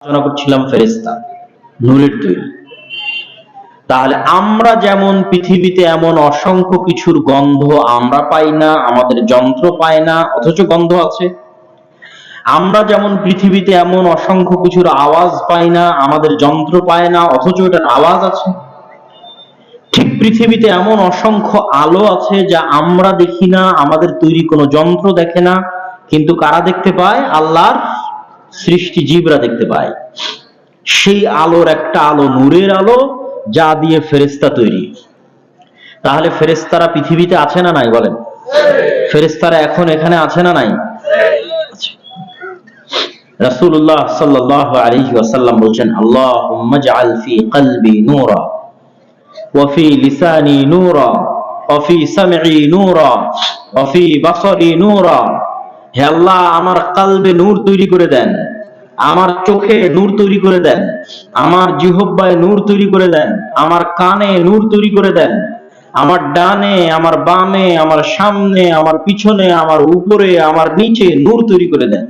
আলোচনা করছিলাম ফেরেশতা নূরের তৈরি। তাহলে আমরা যেমন পৃথিবীতে এমন অসংখ্য কিছুর গন্ধ আমরা পাই না, আমাদের যন্ত্র পায় না, অথচ গন্ধ আছে। আমরা যেমন পৃথিবীতে এমন অসংখ্য কিছুর আওয়াজ পাই না, আমাদের যন্ত্র পায় না, অথচ এটার আওয়াজ আছে। ঠিক পৃথিবীতে এমন অসংখ্য আলো আছে যা আমরা দেখি না, আমাদের তৈরি কোনো যন্ত্র দেখে না, কিন্তু কারা দেখতে পায়? আল্লাহর সৃষ্টি জীবরা দেখতে পায়। সেই আলোর একটা আলো নূরের আলো, যা দিয়ে ফেরেশতা তৈরি। তাহলে ফেরেশতারা পৃথিবীতে আছে না নাই? বলেন, ফেরেশতারা এখন এখানে আছে না নাই? রাসূলুল্লাহ সাল্লাল্লাহু আলাইহি ওয়াসাল্লাম বলেন, আল্লাহুম্মা জাআল ফি কলবি নূরা ওয়া ফি লিসানি নূরা ওয়া ফি সামঈ নূরা ওয়া ফি বাসারি নূরা। হে আল্লাহ, আমার কলবে নূর তৈরি করে দেন, আমার চোখে নূর তৈরি করে দেন, আমার জিহ্বায় নূর তৈরি করে দেন, আমার কানে নূর তৈরি করে দেন, আমার ডানে, আমার বামে, আমার সামনে, আমার পিছনে, আমার উপরে, আমার নিচে নূর তৈরি করে দেন।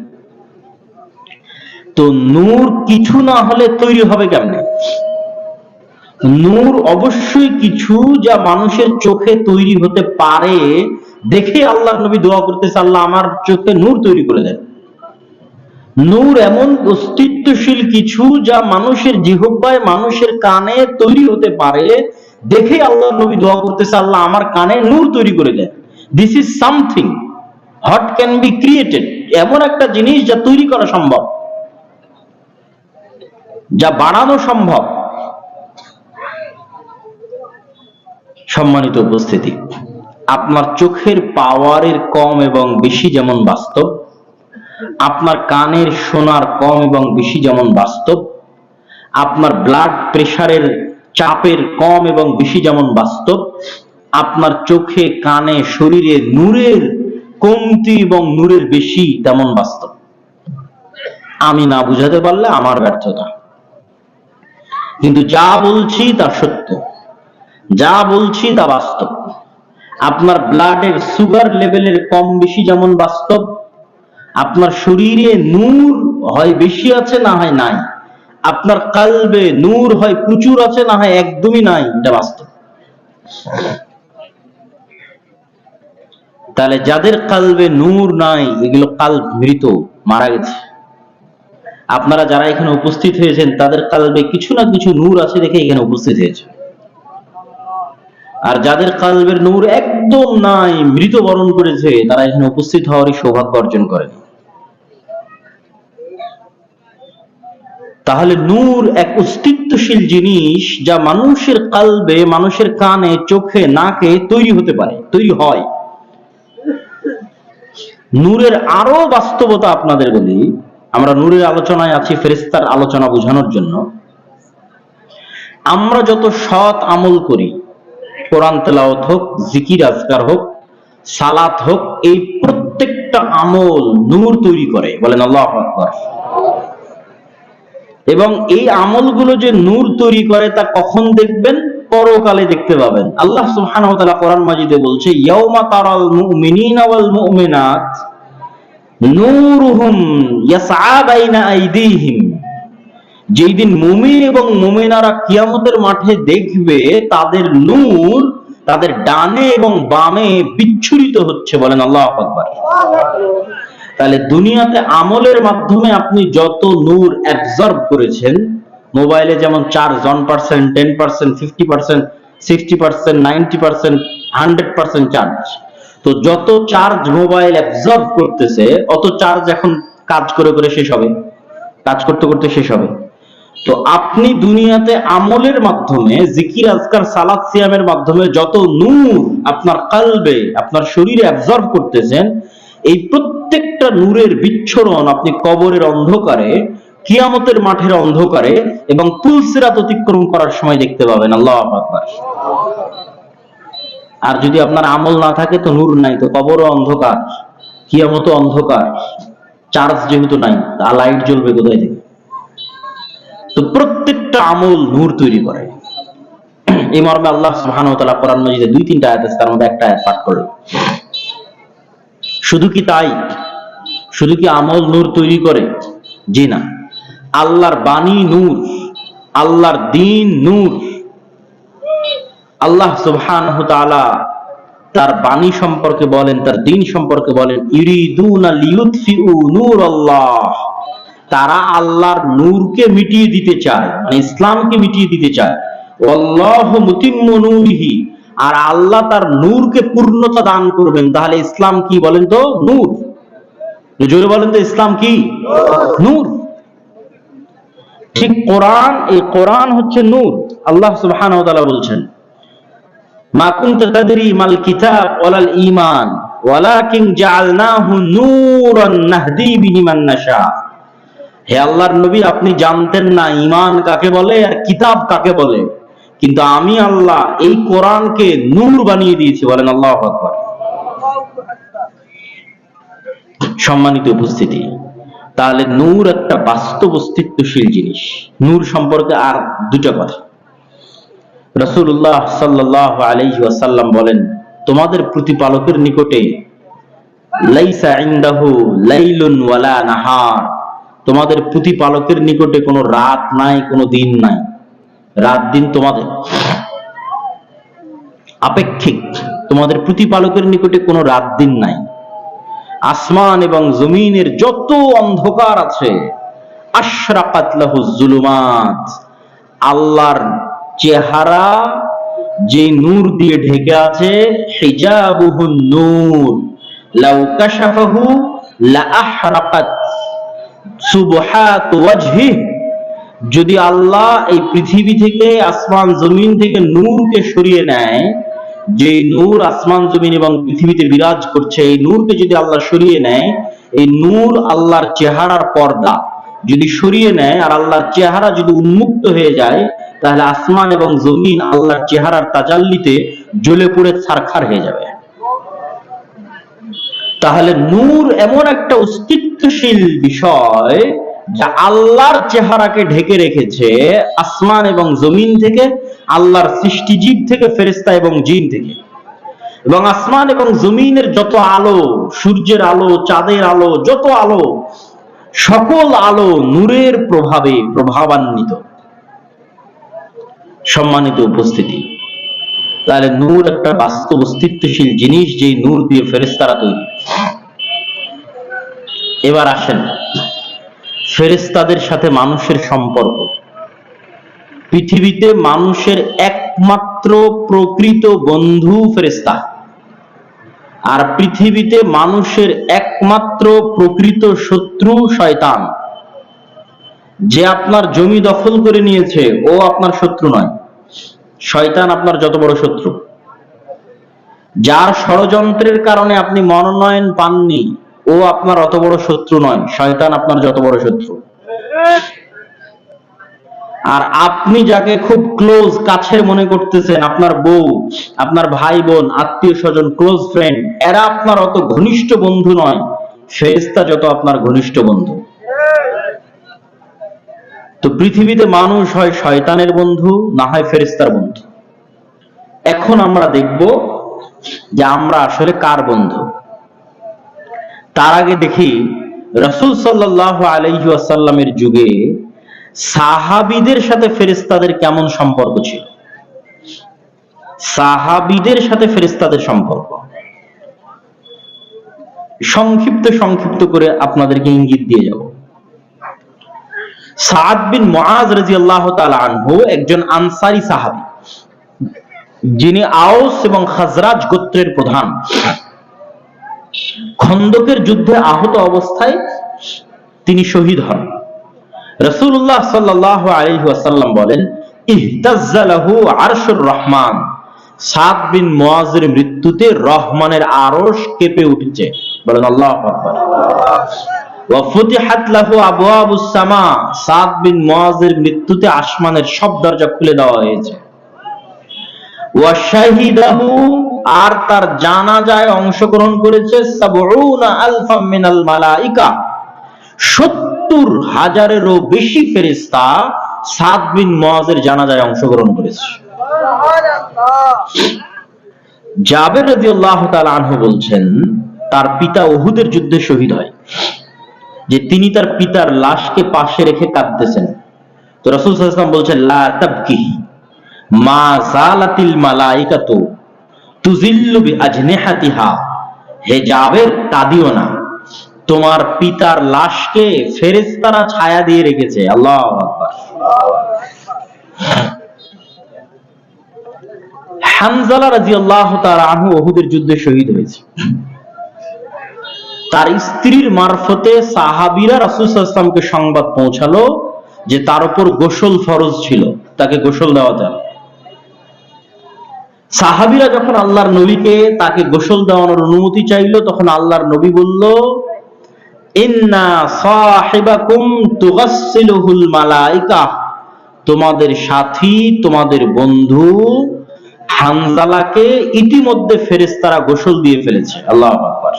তো নূর কিছু না হলে তৈরি হবে কেমনে? নূর অবশ্যই কিছু, যা মানুষের চোখে তৈরি হতে পারে। দেখে আল্লাহ নবী দোয়া করতেছে, আল্লাহ আমার চোখে নূর তৈরি করে দেন। নূর এমন অস্তিত্বশীল কিছু, যা মানুষের জিহ্বায়, মানুষের কানে তৈরি হতে পারে। দেখে আল্লাহ নবী দোয়া করতেছে, আল্লাহ আমার কানে নূর তৈরি করে দেন। This is something what can be created. এমন একটা জিনিস যা তৈরি করা সম্ভব, যা বাড়ানো সম্ভব। সম্মানিত উপস্থিতি, আপনার চোখের পাওয়ারের কম এবং বেশি যেমন বাস্তব, আপনার কানের শোনার কম এবং বেশি যেমন বাস্তব, আপনার ব্লাড প্রেশারের চাপের কম এবং বেশি যেমন বাস্তব, আপনার চোখে, কানে, শরীরে নূরের কমতি এবং নূরের বেশি তেমন বাস্তব। আমি না বুঝাতে পারলে আমার ব্যর্থতা, কিন্তু যা বলছি তা সত্য, যা বলছি তা বাস্তব। আপনার ব্লাডের সুগার লেভেলের কম বেশি যেমন বাস্তব, আপনার শরীরে নূর হয় বেশি আছে না হয় নাই, আপনার কলবে নূর হয় প্রচুর আছে না হয় একদমই নাই, এটা বাস্তব। তাহলে যাদের কলবে নূর নাই, এগুলো কলব মৃত, মারা গেছে। আপনারা যারা এখানে উপস্থিত হয়েছেন, তাদের কলবে কিছু না কিছু নূর আছে দেখে এখানে উপস্থিত হয়েছে। আর যাদের কলবের নূর একদম নাই, মৃত্যুবরণ করেছে, তারা এখানে উপস্থিত হওয়ারই সৌভাগ্য অর্জন করেন। তাহলে নূর এক অস্তিত্বশীল জিনিস, যা মানুষের কলবে, মানুষের কানে, চোখে, নাকে তৈরি হতে পারে, তৈরি হয়। নূরের আরো বাস্তবতা আপনাদের বলি। আমরা নূরের আলোচনায় আছি ফেরেশতার আলোচনা বোঝানোর জন্য। আমরা যত সৎ আমল করি, কোরআন তেলাওয়াত হোক, জিকির আজকার হোক, সালাত হোক, এই প্রত্যেকটা আমল নূর তৈরি করে। বলেন আল্লাহু আকবার। এবং এই আমলগুলো যে নূর তৈরি করে, তা কখন দেখবেন? পরকালে দেখতে পাবেন। আল্লাহ সুবহানাহু ওয়া তাআলা কোরআন মাজিদে বলছে, ইয়াউমা তারাল মুমিনিনা ওয়াল মুমিনাত নূরুহুম ইয়াসআ বাইনা আইদিহিম। যেই দিন মুমিন এবং মুমিনারা কিয়ামতের মাঠে দেখবে, তাদের নূর তাদের ডানে এবং বামে বিচ্ছুরিত হচ্ছে। বলেন আল্লাহু আকবার। তাহলে দুনিয়াতে আমলের মাধ্যমে আপনি যত নূর অ্যাবজর্ব করেছেন, মোবাইলে যেমন চার্জ 1%, 10%, 50%, 60%, 90%, 100% চার্জ। তো যত চার্জ মোবাইল অ্যাবজর্ব করতেছে, অত চার্জ এখন কাজ করে করে শেষ হবে, কাজ করতে করতে শেষ হবে। তো আপনি দুনিয়াতে আমলের মাধ্যমে, জিকির আজকার সালাত সিয়ামের মাধ্যমে যত নূর আপনার কলবে, আপনার শরীরে অ্যাবজর্ব করতেছেন, এই প্রত্যেকটা নূরের বিচ্ছুরণ আপনি কবরের অন্ধকারে, কিয়ামতের মাঠের অন্ধকারে এবং পুলসিরাত অতিক্রম করার সময় দেখতে পাবেন। আল্লাহু আকবার। আর যদি আপনার আমল না থাকে, তো নূর নাই, তো কবরও অন্ধকার, কিয়ামতও অন্ধকার। চার্জ যেহেতু নাই, তা লাইট জ্বলবে কোথায় থেকে? তো প্রত্যেকটা আমল নূর তৈরি করে। এই মর্মে আল্লাহ সুবহানাহু ওয়া তাআলা কোরআন মাজিদে 2-3টা আয়াত আছে, তার মধ্যে একটা আয়াত পাঠ করলেন। শুধু কি তাই? শুধু কি আমল নূর তৈরি করে? জি না। আল্লাহর বাণী নূর, আল্লাহর দ্বীন নূর। আল্লাহ সুবহানাহু ওয়া তাআলা তার বাণী সম্পর্কে বলেন, তার দ্বীন সম্পর্কে বলেন, ইউরিদুনা লিইউতফিউ নূরাল্লাহ, তারা আল্লাহর নূরকে মিটিয়ে দিতে চায়, মানে ইসলামকে মিটিয়ে দিতে চায়। ওয়াল্লাহু মুতিম্মু নূরিহি, আর আল্লাহ তার নূরকে পূর্ণতা দান করবেন। তাহলে ইসলাম কি বলেন তো? নূর। জোরে বলেন তো, ইসলাম কি? নূর। ঠিক কোরআন, এই কোরআন হচ্ছে নূর। আল্লাহ সুবহানাহু ওয়া তাআলা বলছেন, মা কুনতা তাদরি মাল কিতাব ওয়ালাল ঈমান ওয়ালাকিন জাআলনাহু নূরান নাহদি বিহি মান নাশা। হে আল্লাহর নবী, আপনি জানতেন না ঈমান কাকে বলে আর কিতাব কাকে বলে, কিন্তু আমি আল্লাহ এই কোরআনকে নূর বানিয়ে দিয়েছি। বলেন আল্লাহু আকবার। সম্মানিত উপস্থিতি, তাহলে নূর একটা বাস্তব অস্তিত্বশীল জিনিস। নূর সম্পর্কে আর দুটো কথা। রাসূলুল্লাহ সাল্লাল্লাহু আলাইহি ওয়াসাল্লাম বলেন, তোমাদের প্রতিপালকের নিকটে লাইসা ইনদাহু লাইলুন ওয়ালা নাহার, তোমাদের প্রতিপালকের নিকটে কোনো রাত নাই, কোনো দিন নাই। রাত দিন তোমাদের আপেক্ষিক, তোমাদের প্রতিপালকের নিকটে কোনো রাত দিন নাই। আসমান এবং জমিনের যত অন্ধকার আছে, আশরাকাত লাহু যুলুমাত, আল্লাহর চেহারা যে নূর দিয়ে ঢেকে আছে, হিজাবুহুন নূর লাউ কাশাফাহু লা আহরাকাত সুবহাত ওয়াজহি, যদি আল্লাহ এই পৃথিবী থেকে, আসমান জমিন থেকে নূরকে সরিয়ে নেয়, যে নূর আসমান জমিন এবং পৃথিবীতে বিরাজ করছে, এই নূরকে যদি আল্লাহ সরিয়ে নেয়, এই নূর আল্লাহর চেহারার পর্দা যদি সরিয়ে নেয় আর আল্লাহর চেহারা যদি উন্মুক্ত হয়ে যায়, তাহলে আসমান এবং জমিন আল্লাহর চেহারার তাজাল্লিতে জ্বলে পুড়ে ছারখার হয়ে যাবে। তাহলে নূর এমন একটা অস্তিত্বশীল বিষয় যা আল্লাহর চেহারাকে ঢেকে রেখেছে আসমান এবং জমিন থেকে, আল্লাহর সৃষ্টিজীব থেকে, ফেরেশতা এবং জিন থেকে। এবং আসমান এবং জমিনের যত আলো, সূর্যের আলো, চাঁদের আলো, যত আলো, সকল আলো নূরের প্রভাবে প্রভাবান্বিত। সম্মানিত উপস্থিতি, তাহলে নূর একটা বাস্তব অস্তিত্বশীল জিনিস, যে নূর দিয়ে ফেরেশতারা তৈরি। এবার আসেন ফেরেশতাদের সাথে মানুষের সম্পর্ক। পৃথিবীতে মানুষের একমাত্র প্রকৃত বন্ধু ফেরেশতা, আর পৃথিবীতে মানুষের একমাত্র প্রকৃত শত্রু শয়তান। যে আপনার জমি দখল করে নিয়েছে ও আপনার শত্রু নয়, শয়তান আপনার যত বড় শত্রু। যার ষড়যন্ত্রের কারণে আপনি মনোনয়ন পাননি, ও আপনার অত বড় শত্রু নয়, শয়তান আপনার যত বড় শত্রু। আর আপনি যাকে খুব ক্লোজ, কাছের মনে করতেছেন, আপনার বউ, আপনার ভাই বোন, আত্মীয় স্বজন, ক্লোজ ফ্রেন্ড, এরা আপনার অত ঘনিষ্ঠ বন্ধু নয়, ফেরেশতা যত আপনার ঘনিষ্ঠ বন্ধু। তো পৃথিবীতে মানুষ হয় শয়তানের বন্ধু, না হয় ফেরেশতার বন্ধু। এখন আমরা দেখব যে আমরা আসলে কার বন্ধু। তার আগে দেখি রাসূল সাল্লাল্লাহু আলাইহি ওয়াসাল্লামের যুগে সাহাবীদের সাথে ফেরেশতাদের কেমন সম্পর্ক ছিল। সাহাবীদের সাথে ফেরেশতাদের সম্পর্ক সংক্ষিপ্ত করে আপনাদেরকে ইঙ্গিত দিয়ে যাব। সাদ বিন মুআজ রাদিয়াল্লাহু তাআলা আনহু একজন আনসারী সাহাবী, যিনি আওস এবং খাজরাজ গোত্রের প্রধান। খন্দকের যুদ্ধে আহত অবস্থায় তিনি শহীদ হন। রাসূলুল্লাহ সাল্লাল্লাহু আলাইহি ওয়াসাল্লাম বলেন, ইহতাজ্জা লাহু আরশুর রহমান, সাদ বিন মুআজের মৃত্যুতে রহমানের আরশ কেঁপে উঠেছে। বলেন আল্লাহু আকবার। ওয়া ফুতিহাত লাহু আবওয়াবুস সামা, সাদ বিন মুআজের মৃত্যুতে আসমানের সব দরজা খুলে দেওয়া হয়েছে। ওয়া শাহিদাহু, আর তার জানাজায় অংশগ্রহণ করেছে ৭০ আলফাম মিনাল মালাইকা, ৭০,০০০-এরও বেশি ফেরেশতা সাদ বিন মুআজের জানাজায় অংশগ্রহণ করেছে। জাবের রাদিয়াল্লাহু তাআলা আনহু বলছেন, তার পিতা উহুদের যুদ্ধে শহীদ হয়। যে তিনি তার পিতার লাশকে পাশে রেখে কাঁদতেছেন। তো রাসূল সাল্লাল্লাহু আলাইহি ওয়াসাল্লাম বলছেন, লা তাবকি মা যালাতিল মালাইকাতু তুজিল্লু বিআজনিহাতিহা, হে জাবের কাঁদিও না, তোমার পিতার লাশকে ফেরেশতারা ছায়া দিয়ে রেখেছে। আল্লাহু আকবার। হানজালা রাদিয়াল্লাহু তাআলা আনহু উহুদের যুদ্ধে শহীদ হয়েছে। তার স্ত্রীর মারফতে সাহাবীরা রাসূল সাল্লাল্লাহু আলাইহি ওয়াসাল্লামকে সংবাদ পৌঁছালো যে তার উপর গোসল ফরজ ছিল, তাকে গোসল দেওয়া যায়। সাহাবীরা যখন আল্লাহর নবীকে তাকে গোসল দেওয়ানোর অনুমতি চাইল, তখন আল্লাহর নবী বলল, ইন্না সাহিবাকুম তুগাসসিলুহুল মালাইকা, তোমাদের সাথী, তোমাদের বন্ধু হানজালাকে ইতিমধ্যে ফেরেশতারা গোসল দিয়ে ফেলেছে। আল্লাহু আকবার।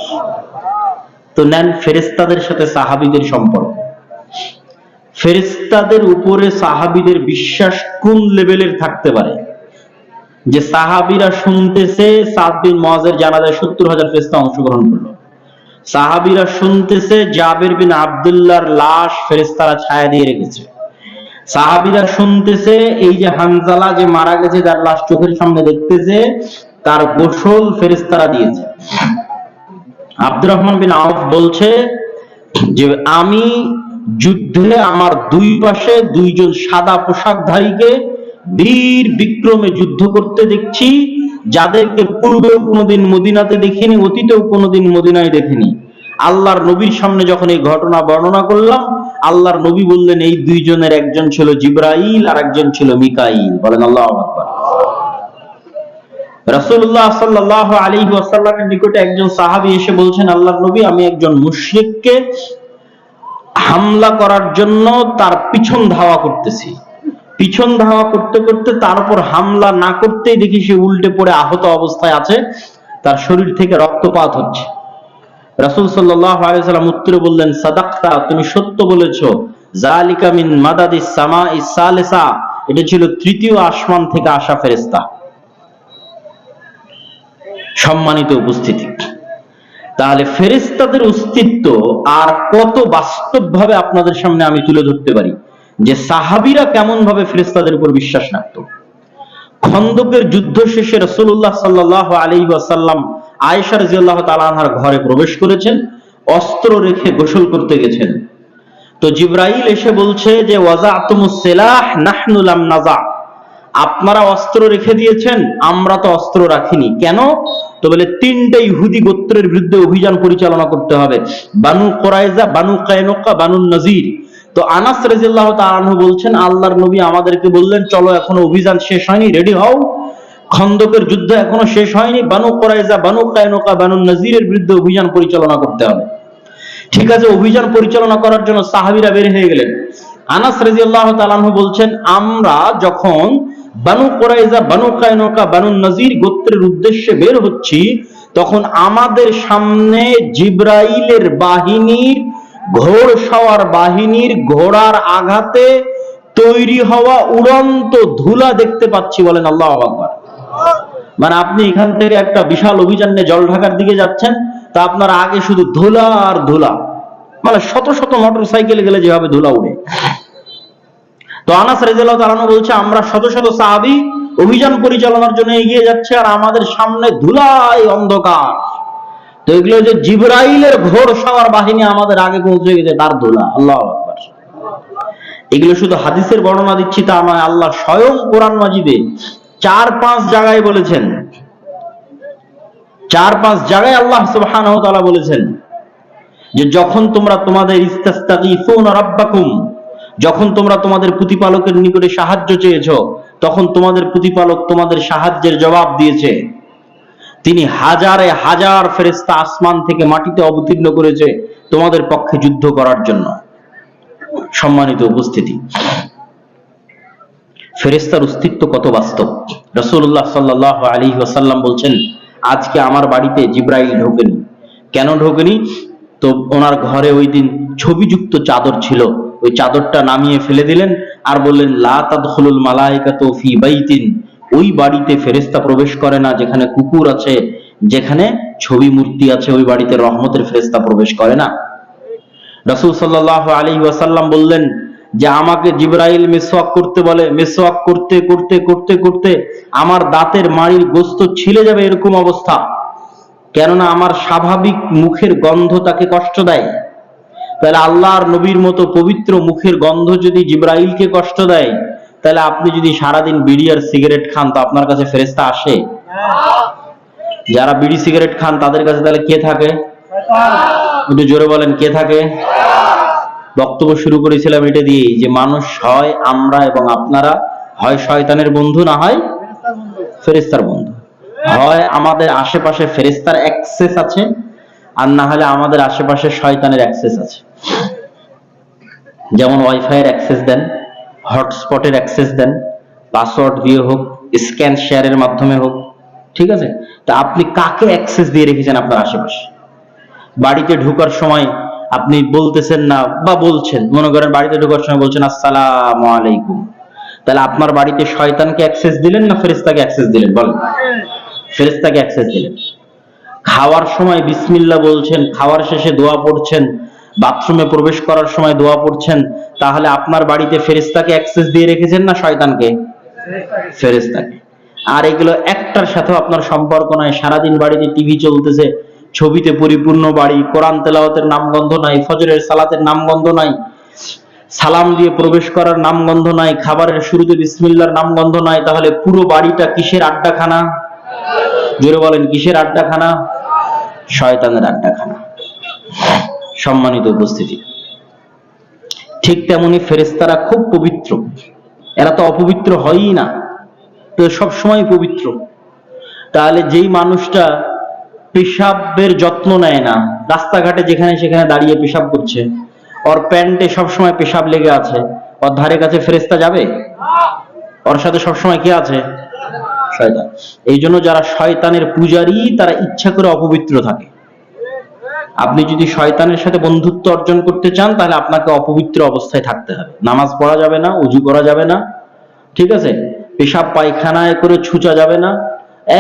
তো নেন ফেরেশতাদের সাথে সাহাবীদের সম্পর্ক, ফেরেশতাদের উপরে সাহাবীদের বিশ্বাস কোন লেভেলের থাকতে পারে যে সাহাবীরা শুনতেছে সাদ বিন মুআযের জানাজায় ৭০,০০০ ফেরেশতা অংশগ্রহণ করলো, সাহাবীরা শুনতেছে জাবের বিন আব্দুল্লাহর লাশ ফেরেশতারা ছায়া দিয়ে রেখেছে, সাহাবীরা শুনতেছে এই যে হানজালা যে মারা গেছে তার লাশ চোখের সামনে দেখতেছে, তার গোসল ফেরেশতারা দিয়েছে। আব্দুর রহমান বিন আউফ বলছে যে আমি যুদ্ধে আমার দুই পাশে দুইজন সাদা পোশাকধারীকে বীর বিক্রমে যুদ্ধ করতে দেখছি, যাদেরকে পূর্বেও কোনোদিন মদিনাতে দেখিনি, অতীতেও কোনোদিন মদিনায় দেখিনি। আল্লাহর নবীর সামনে যখন এই ঘটনা বর্ণনা করলাম, আল্লাহর নবী বললেন এই দুইজনের একজন ছিল জিবরাইল আর একজন ছিল মিকাইল। বলেন আল্লাহু আকবার। রাসূলুল্লাহ সাল্লাল্লাহু আলাইহি ওয়াসাল্লামের নিকটে একজন সাহাবী এসে বলছেন, আল্লাহর নবী, আমি একজন মুশরিককে হামলা করার জন্য তার পিছন ধাওয়া করতেছি, পিছন ধাওয়া করতে করতে তার উপর হামলা না করতেই দেখি সে উল্টে পড়ে আহত অবস্থায় আছে, তার শরীর থেকে রক্তপাত হচ্ছে। রাসূল সাল্লাল্লাহু আলাইহি ওয়াসাল্লাম উত্তরে বললেন, সাদাকতা, তুমি সত্য বলেছো, যালিকা মিন মাদাদিস সামাইস সালিসা, এটা ছিল তৃতীয় আসমান থেকে আসা ফেরেশতা। সম্মানিত উপস্থিতি, তাহলে ফেরেশতাদের অস্তিত্ব আর কত বাস্তবভাবে আপনাদের সামনে আমি তুলে ধরতে পারি যে সাহাবীরা কেমন ভাবে ফেরেশতাদের উপর বিশ্বাস রাখত। খন্দকের যুদ্ধ শেষে রাসূলুল্লাহ সাল্লাল্লাহু আলাইহি ওয়াসাল্লাম আয়েশা রাদিয়াল্লাহু তাআলা আনহার ঘরে প্রবেশ করেছেন, অস্ত্র রেখে গোসল করতে গেছেন। তো জিবরাইল এসে বলছে যে ওয়াজাতুমুস সিলাহ নাহনু লাম নাযা, আপনারা অস্ত্র রেখে দিয়েছেন, আমরা তো অস্ত্র রাখিনি। কেন? তো বলে তিনটা ইহুদি গোত্রের বিরুদ্ধে অভিযান পরিচালনা করতে হবে, বানু কুরাইজা, বানু কায়নুকা, বানু নজির। তো আনাস রাদিয়াল্লাহু তাআলা আনহু বলছেন, আল্লাহর নবী আমাদেরকে বললেন, চলো এখনো অভিযান শেষ হয়নি, রেডি হও, খন্দকের যুদ্ধ এখনো শেষ হয়নি, বানু কুরাইজা, বানু কায়নুকা, বানু নজিরের বিরুদ্ধে অভিযান পরিচালনা করতে হবে। ঠিক আছে, অভিযান পরিচালনা করার জন্য সাহাবীরা বের হয়ে গেলেন। আনাস রাদিয়াল্লাহু তাআলা আনহু বলছেন, আমরা যখন বানু কুরাইজা, বানু কায়নুকা, বানু নজির গোত্রের উদ্দেশ্যে বের হচ্ছি, তখন আমাদের সামনে জিবরাইলের বাহিনীর, ঘোড়সওয়ার বাহিনীর ঘোড়ার আঘাতে তৈরি হওয়া উড়ন্ত ধুলা দেখতে পাচ্ছি। বলেন আল্লাহু আকবার। মানে আপনি এখান থেকে একটা বিশাল অভিযান নিয়ে জল ঢাকার দিকে যাচ্ছেন, তা আপনার আগে শুধু ধুলা আর ধুলা, মানে শত শত মোটর সাইকেলে গেলে যেভাবে ধুলা উড়ে। তো আনাস রাদিয়াল্লাহু তাআলা বলছে, আমরা শত শত সাহাবী অভিযান পরিচালনার জন্য এগিয়ে যাচ্ছে, আর আমাদের সামনে ধুলাই অন্ধকার। তো এগুলো যে জিবরাইলের ঘোড়সওয়ার বাহিনী আমাদের আগে পৌঁছে গেছে, তার ধুলা। আল্লাহু আকবার। এগুলো শুধু হাদিসের বর্ণনা দিচ্ছি তা নয়, আল্লাহ স্বয়ং কোরআন মাজিদে ৪-৫ জায়গায় বলেছেন, ৪-৫ জায়গায় আল্লাহ সুবহানাহু ওয়া তাআলা বলেছেন যে যখন তোমরা তোমাদের ইস্তাগীসুনা রাব্বাকুম, যখন তোমরা তোমাদের প্রতিপালকের নিকটে সাহায্য চেয়েছো, তখন তোমাদের প্রতিপালক তোমাদের সাহায্যের জবাব দিয়েছে। তিনি হাজারে হাজার ফেরেশতা আসমান থেকে মাটিতে অবতীর্ণ করেছে তোমাদের পক্ষে যুদ্ধ করার জন্য। সম্মানিত উপস্থিতি, ফেরেশতার অস্তিত্ব কত বাস্তব। রাসূলুল্লাহ সাল্লাল্লাহু আলাইহি ওয়াসাল্লাম বলছেন, আজকে আমার বাড়িতে জিবরাইল ঢোকেনি। কেন ঢোকেনি? তো ওনার ঘরে ওই দিন ছবিযুক্ত চাদর ছিল, ওই চাদরটা নামিয়ে ফেলে দিলেন আর বললেন, লা তাদখুলুল মালাইকাতু ফি বাইতিন, ওই বাড়িতে ফেরেশতা প্রবেশ করে না যেখানে কুকুর আছে, যেখানে ছবি মূর্তি আছে, ওই বাড়িতে রহমতের ফেরেশতা প্রবেশ করে না। রাসূল সাল্লাল্লাহু আলাইহি ওয়াসাল্লাম বললেন যে আমাকে জিবরাইল মিসওয়াক করতে বলে, মিসওয়াক করতে করতে করতে করতে আমার দাঁতের মাড়ির গোস্ত ছিলে যাবে এরকম অবস্থা, কেননা আমার স্বাভাবিক মুখের গন্ধ তাকে কষ্ট দেয়। তাহলে আল্লাহর নবীর মতো পবিত্র মুখের গন্ধ যদি জিবরাইলকে কষ্ট দেয়, তাহলে আপনি যদি সারাদিন বিড়ি আর সিগারেট খান তো আপনার কাছে ফেরেশতা আসে? যারা বিড়ি সিগারেট খান তাদের কাছে তাহলে কে থাকে? একটু জোরে বলেন, কে থাকে? বক্তব্য শুরু করেছিলাম এটা দিয়ে যে মানুষ হয় আমরা এবং আপনারা হয় শয়তানের বন্ধু, না হয় ফেরেশতার বন্ধু। হয় আমাদের আশেপাশে ফেরেশতার অ্যাক্সেস আছে, আর না হলে আমাদের আশেপাশে শয়তানের অ্যাক্সেস আছে। যেমন ওয়াইফাই এর অ্যাক্সেস দেন, হটস্পটের অ্যাক্সেস দেন, পাসওয়ার্ড দিয়ে হোক, স্ক্যান শেয়ারের মাধ্যমে হোক, ঠিক আছে? তা আপনি কাকে অ্যাক্সেস দিয়ে রেখেছেন আপনার আশেপাশে? বাড়িতে ঢোকার সময় আপনি বলতেছেন না বা বলছেন, মনে করেন বাড়িতে ঢোকার সময় বলছেন আসসালামু আলাইকুম, তাহলে আপনার বাড়িতে শয়তানকে অ্যাক্সেস দিলেন না ফেরেশতাকে অ্যাক্সেস দিলেন? বলেন। ফেরেশতাকে অ্যাক্সেস দিলেন। খাওয়ার সময় বিসমিল্লাহ বলছেন, খাওয়ার শেষে দোয়া পড়ছেন, বাথরুমে প্রবেশ করার সময় দোয়া পড়ছেন, তাহলে আপনার বাড়িতে ফেরেশতাকে অ্যাক্সেস দিয়ে রেখেছেন না শয়তানকে? ফেরেশতাকে। আর এগুলো একটার সাথে আপনার সম্পর্ক নাই। সারাদিন বাড়িতে টিভি চলতেছে, ছবিতে পরিপূর্ণ বাড়ি, কোরআন তেলাওয়াতের নামগন্ধ নাই, ফজরের সালাতের নামগন্ধ নাই, সালাম দিয়ে প্রবেশ করার নামগন্ধ নাই, খাবারের শুরুতে বিসমিল্লাহর নামগন্ধ নাই, তাহলে পুরো বাড়িটা কিসের আড্ডাখানা? জোরে বলেন, কিসের আড্ডাখানা? শয়তানের আড্ডাখানা। সম্মানিত উপস্থিতি, ঠিক তেমনি ফেরেশতারা খুব পবিত্র, এরা তো অপবিত্র হয়ই না, তো সবসময় পবিত্র। তাহলে যেই মানুষটা পেশাবের যত্ন নেয় না, রাস্তাঘাটে যেখানে সেখানে দাঁড়িয়ে পেশাব করছে, ওর প্যান্টে সবসময় পেশাব লেগে আছে, ওর ধারে কাছে ফেরেশতা যাবে? ওর সাথে সবসময় কে আছে? শয়তান। এই জন্য যারা শয়তানের পূজারী তারা ইচ্ছা করে অপবিত্র থাকে। আপনি যদি শয়তানের সাথে বন্ধুত্ব অর্জন করতে চান তাহলে আপনাকে অপবিত্র অবস্থায় থাকতে হবে। নামাজ পড়া যাবে না, ওযু করা যাবে না, ঠিক আছে? পেশাব পায়খানায় করে ছুঁচা যাবে না,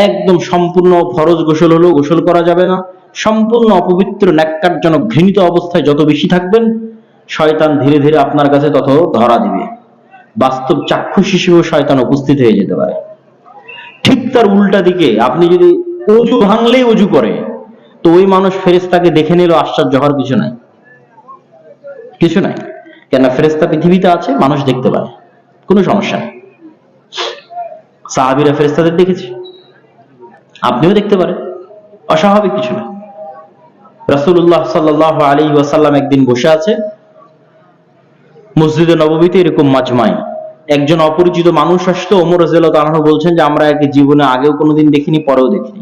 একদম সম্পূর্ণ ফরজ গোসল হলেও গোসল করা যাবে না। সম্পূর্ণ অপবিত্র, ন্যাক্কারজনক, ঘৃণিত অবস্থায় যত বেশি থাকবেন, শয়তান ধীরে ধীরে আপনার কাছে তত ধরা দিবে। বাস্তব চাক্ষুষ হিসেবেও শয়তান উপস্থিত হয়ে যেতে পারে। ঠিক তার উল্টা দিকে আপনি যদি অজু ভাঙলেই অজু করে, তো ওই মানুষ ফেরেশতাকে দেখে নিলেও আশ্চর্য হওয়ার কিছু নাই, কিছু নাই। কেন? ফেরেশতা পৃথিবীতে আছে, মানুষ দেখতে পায়, কোনো সমস্যা নেই। সাহাবীরা ফেরেশতাদের দেখেছে, আপনিও দেখতে পারেন, অস্বাভাবিক কিছু না। রাসূলুল্লাহ সাল্লাল্লাহু আলাইহি ওয়াসাল্লাম একদিন বসে আছে মসজিদে নববীতে, এরকম মাজমায় একজন অপরিচিত মানুষ আসতো। ওমর রাদিয়াল্লাহু তাআলা বলছেন যে আমরা একে জীবনে আগেও কোনোদিন দেখিনি, পরেও দেখিনি।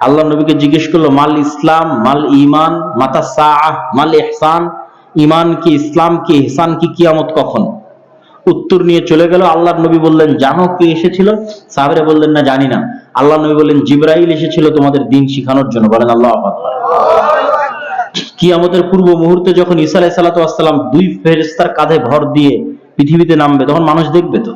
আল্লাহ নবীকে জিজ্ঞেস করলো, মাল ইসলাম, মাল ঈমান, মাতা সাআহ, মাল ইহসান, ঈমান কি, ইসলাম কি, ইহসান কি, কিয়ামত কখন? উত্তর নিয়ে চলে গেল। আল্লাহর নবী বললেন, জানো কে এসেছিল? সাহাবীরা বললেন, না জানি না। আল্লাহ নবী বললেন, জিবরাইল এসেছিল তোমাদের দ্বীন শিখানোর জন্য। বলেন আল্লাহু আকবার। কিয়ামতের পূর্ব মুহূর্তে যখন ঈসা আলাইহিস সালাতু ওয়াস সালাম দুই ফেরেশতার কাঁধে ভর দিয়ে পৃথিবীতে নামবে, তখন মানুষ দেখবে তো।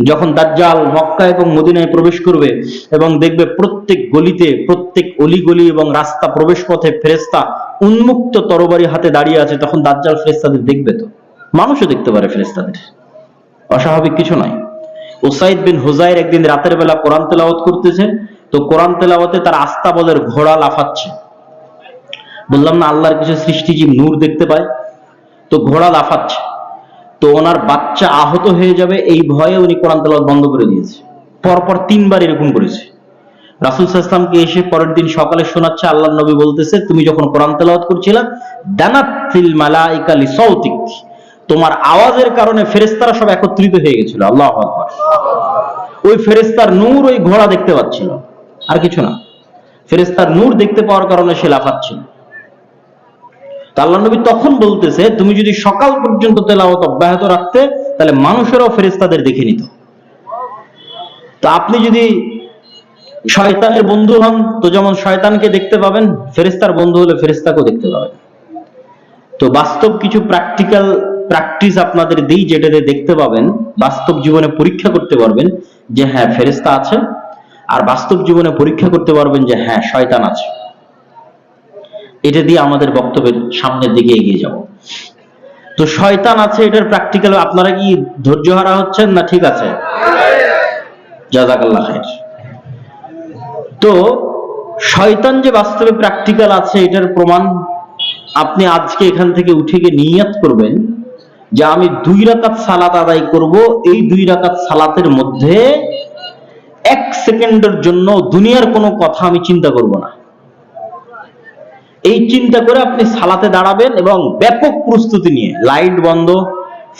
যখন দাজ্জাল মক্কা এবং মদিনায় প্রবেশ করবে এবং দেখবে প্রত্যেক গলিতে, প্রত্যেক অলিগলি এবং রাস্তা প্রবেশ পথে ফেরেশতা উন্মুক্ত তরবারি হাতে দাঁড়িয়ে আছে, তখন দাজ্জাল ফেরেশতাদের দেখবে তো। মানুষও দেখতে পারে ফেরেশতাদের, অস্বাভাবিক কিছু নয়। উসাইদ বিন হুযাইর একদিন রাতের বেলা কোরআন তেলাওয়াত করতেছে, তো কোরআন তেলাওয়াতে তার আস্তাবলের ঘোড়া লাফাচ্ছে। বললাম না আল্লাহর কিছু সৃষ্টিজীব নূর দেখতে পায়, তো ঘোড়া লাফাচ্ছে, তো ওনার বাচ্চা আহত হয়ে যাবে এই ভয়ে উনি কোরআন তেলাওয়াত বন্ধ করে দিয়েছে। পরপর 3 বার এরকম করেছে। রাসূল সাল্লাল্লাহু আলাইহি ওয়াসাল্লামকে এসে পরের দিন সকালে শোনাচ্ছে, আল্লাহর নবী বলতেছে, তুমি যখন কোরআন তেলাওয়াত করছিলা, দানাতিল মালাইকা লিসাউতিক, তোমার আওয়াজের কারণে ফেরেশতারা সব একত্রিত হয়ে গেছিল। আল্লাহু আকবার। ওই ফেরেশতার নূর ওই ঘোড়া দেখতে পাচ্ছিল, আর কিছু না। ফেরেশতার নূর দেখতে পাওয়ার কারণে সে লাফাচ্ছিল। আল্লাহর নবী তখন বলতেছে, তুমি যদি সকাল পর্যন্ত তেলাওয়াত অব্যাহত রাখতে, তাহলে মানুষেরাও ফেরেশতাদের দেখে নিত। তো আপনি যদি শয়তানের বন্ধু হন, তো যেমন শয়তানকে দেখতে পাবেন, ফেরেশতার বন্ধু হলে ফেরেশতাকেও দেখতে পাবেন। তো বাস্তব কিছু প্র্যাকটিক্যাল প্র্যাকটিস আপনাদের দিই, যেটাতে দেখতে পাবেন, বাস্তব জীবনে পরীক্ষা করতে পারবেন যে হ্যাঁ ফেরেশতা আছে, আর বাস্তব জীবনে পরীক্ষা করতে পারবেন যে হ্যাঁ শয়তান আছে। এটা দিয়ে আমাদের বক্তব্যের সামনের দিকে এগিয়ে যাব। তো শয়তান আছে, এটার প্র্যাকটিক্যাল আপনারা কি ধৈর্য হারা হচ্ছেন না ঠিক আছে? জাযাকাল্লাহ খাইর। তো শয়তান যে বাস্তবে প্র্যাকটিক্যাল আছে এটার প্রমাণ আপনি আজকে এখান থেকে উঠে গিয়ে নিয়ত করবেন যে আমি 2 রাকাত সালাত আদায় করব, এই 2 রাকাত সালাতের মধ্যে 1 সেকেন্ডের জন্য দুনিয়ার কোনো কথা আমি চিন্তা করব না। এই চিন্তা করে আপনি সালাতে দাঁড়াবেন এবং ব্যাপক প্রস্তুতি নিয়ে, লাইট বন্ধ,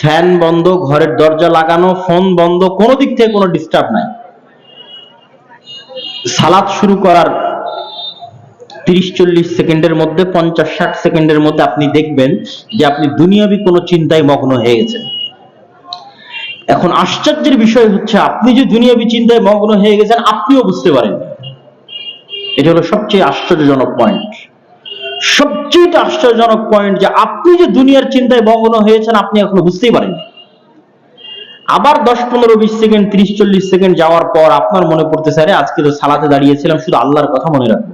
ফ্যান বন্ধ, ঘরের দরজা লাগানো, ফোন বন্ধ, কোনো দিক থেকে কোনো ডিস্টার্ব নাই। সালাত শুরু করার 30-40 সেকেন্ডের মধ্যে, 50-60 সেকেন্ডের মধ্যে আপনি দেখবেন যে আপনি দুনিয়াবি কোনো চিন্তায় মগ্ন হয়ে গেছেন। এখন আশ্চর্যের বিষয় হচ্ছে আপনি যে দুনিয়াবি চিন্তায় মগ্ন হয়ে গেছেন আপনিও বুঝতে পারেন। এটা হলো সবচেয়ে আশ্চর্যজনক পয়েন্ট। সবচেয়ে আশ্চর্যজনক পয়েন্ট যে আপনি যে দুনিয়ার চিন্তায় মগ্ন হয়েছেন আপনি এখনো বুঝতেই পারেন। আবার 10-15-20 সেকেন্ড, 30-40 সেকেন্ড যাওয়ার পর আপনার মনে পড়তেছে, আরে আজকে তো সালাতে দাঁড়িয়েছিলাম, শুধু আল্লাহর কথা মনে রাখবো,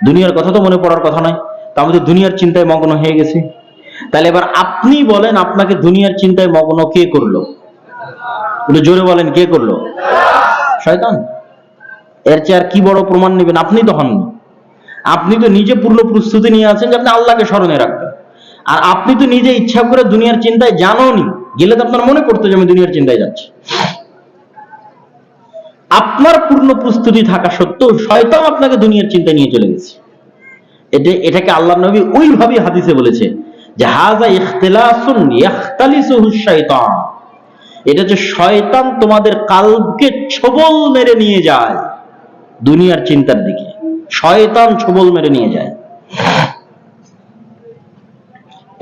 দুনিয়ার কথা তো মনে পড়ার কথা নয়, তা আমাদের দুনিয়ার চিন্তায় মগ্ন হয়ে গেছে। তাহলে এবার আপনি বলেন, আপনাকে দুনিয়ার চিন্তায় মগ্ন কে করলো? একটু জোরে বলেন, কে করলো? শয়তান। এর চেয়ে আর কি বড় প্রমাণ নেবেন? আপনি তো হননি। আপনি তো নিজে পূর্ণ প্রস্তুতি নিয়ে আছেন যে আপনি আল্লাহকে স্মরণে রাখবেন, আর আপনি তো নিজে ইচ্ছা করে দুনিয়ার চিন্তায় জানোনি, গেলে তো আপনার মনে পড়তো যে আমি দুনিয়ার চিন্তায় যাচ্ছি। আপনার পূর্ণ প্রস্তুতি থাকা সত্ত্বেও শয়তান আপনাকে দুনিয়ার চিন্তা নিয়ে চলে গেছে। এটাকে আল্লাহর নবী ওইভাবে হাদিসে বলেছে যে হাযা ইখতিলাসুন ইয়াখতালিসুহু শাইতান। এটা যে শয়তান তোমাদের কালবকে ছোবল মেরে নিয়ে যায় দুনিয়ার চিন্তার দিকে, শয়তান ছোবল মেরে নিয়ে যায়।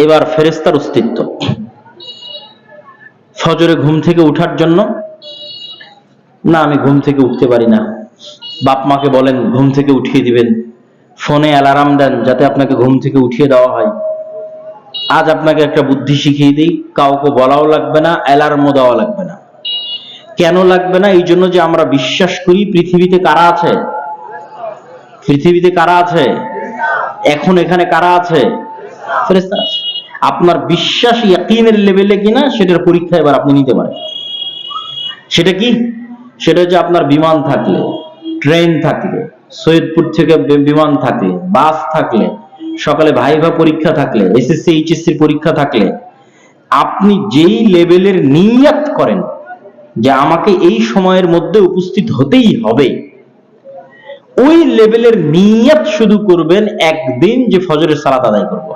এবার ফেরেশতার অস্তিত্ব। ফজরে ঘুম থেকে উঠার জন্য, না আমি ঘুম থেকে উঠতে পারি না, বাপ মাকে বলেন ঘুম থেকে উঠিয়ে দিবেন, ফোনে অ্যালার্ম দেন যাতে আপনাকে ঘুম থেকে উঠিয়ে দেওয়া হয়। আজ আপনাকে একটা বুদ্ধি শিখিয়ে দিই, কাউকে বলাও লাগবে না, অ্যালার্মও দেওয়া লাগবে না। কেন লাগবে না? এই জন্য যে আমরা বিশ্বাস করি পৃথিবীতে কারা আছে? পৃথিবীতে কারা আছে? এখন এখানে কারা আছে? ফেরেশতা আছে। আপনার বিশ্বাস ইয়াকিনের লেভেলে কিনা সেটার পরীক্ষা এবার আপনি নিতে পারেন। সেটা কি? সেটা হচ্ছে আপনার বিমান থাকলে, ট্রেন থাকলে, সৈয়দপুর থেকে বিমান থাকলে, বাস থাকলে, সকালে ভাইভা পরীক্ষা থাকলে, এসএসসি এইচএসসি পরীক্ষা থাকলে, আপনি যেই লেভেলের নিয়ত করেন যে আমাকে এই সময়ের মধ্যে উপস্থিত হতেই হবে, ওই লেভেলের নিয়ত শুধু করবেন একদিন যে ফজরের সালাত আদায় করব।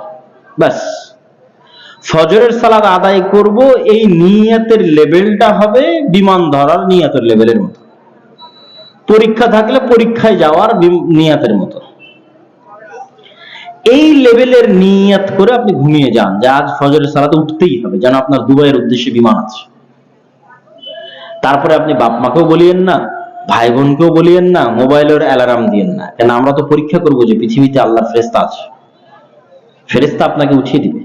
ব্যাস, ফজরের সালাত আদায় করব, এই নিয়তের লেভেলটা হবে বিমান ধরার নিয়তের লেভেলের মতো। পরীক্ষা থাকলে পরীক্ষায় যাওয়ার নিয়তের মতো। এই লেভেলের নিয়ত করে আপনি ঘুমিয়ে যান যে আজ ফজরের সালাতে উঠতেই হবে, যেন আপনার দুবাইয়ের উদ্দেশ্যে বিমান আছে। তারপরে আপনি বাপ মাকেও বলিয়েন না, ভাই বোনকেও বলিয়েন না, মোবাইলের অ্যালার্ম দিয়েন না, কেন আমরা তো পরীক্ষা করবো যে পৃথিবীতে আল্লাহর ফেরেশতা আছে। ফেরেশতা আপনাকে উঠিয়ে দিবে।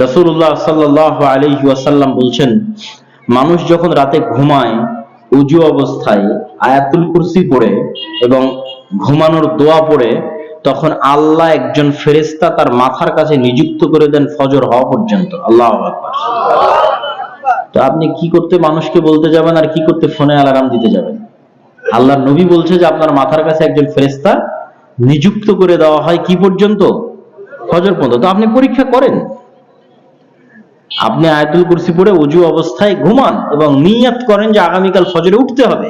রাসূলুল্লাহ সাল্লাল্লাহু আলাইহি ওয়াসাল্লাম বলছেন, মানুষ যখন রাতে ঘুমায় উজু অবস্থায় আয়াতুল কুরসি পড়ে এবং ঘুমানোর দোয়া পড়ে, তখন আল্লাহ একজন ফেরেশতা তার মাথার কাছে নিযুক্ত করে দেন ফজর হওয়া পর্যন্ত। আল্লাহু আকবার। তো আপনি কি করতে মানুষকে বলতে যাবেন আর কি করতে ফোনে অ্যালার্ম দিতে যাবেন? আল্লাহর নবী বলছে যে আপনার মাথার কাছে একজন ফেরেশতা নিযুক্ত করে দেওয়া হয় কি পর্যন্ত? ফজর পর্যন্ত। তো আপনি পরীক্ষা করেন, আপনি আয়াতুল কুরসি পড়ে ওযু অবস্থায় ঘুমান এবং নিয়ত করেন যে আগামীকাল ফজরে উঠতে হবে,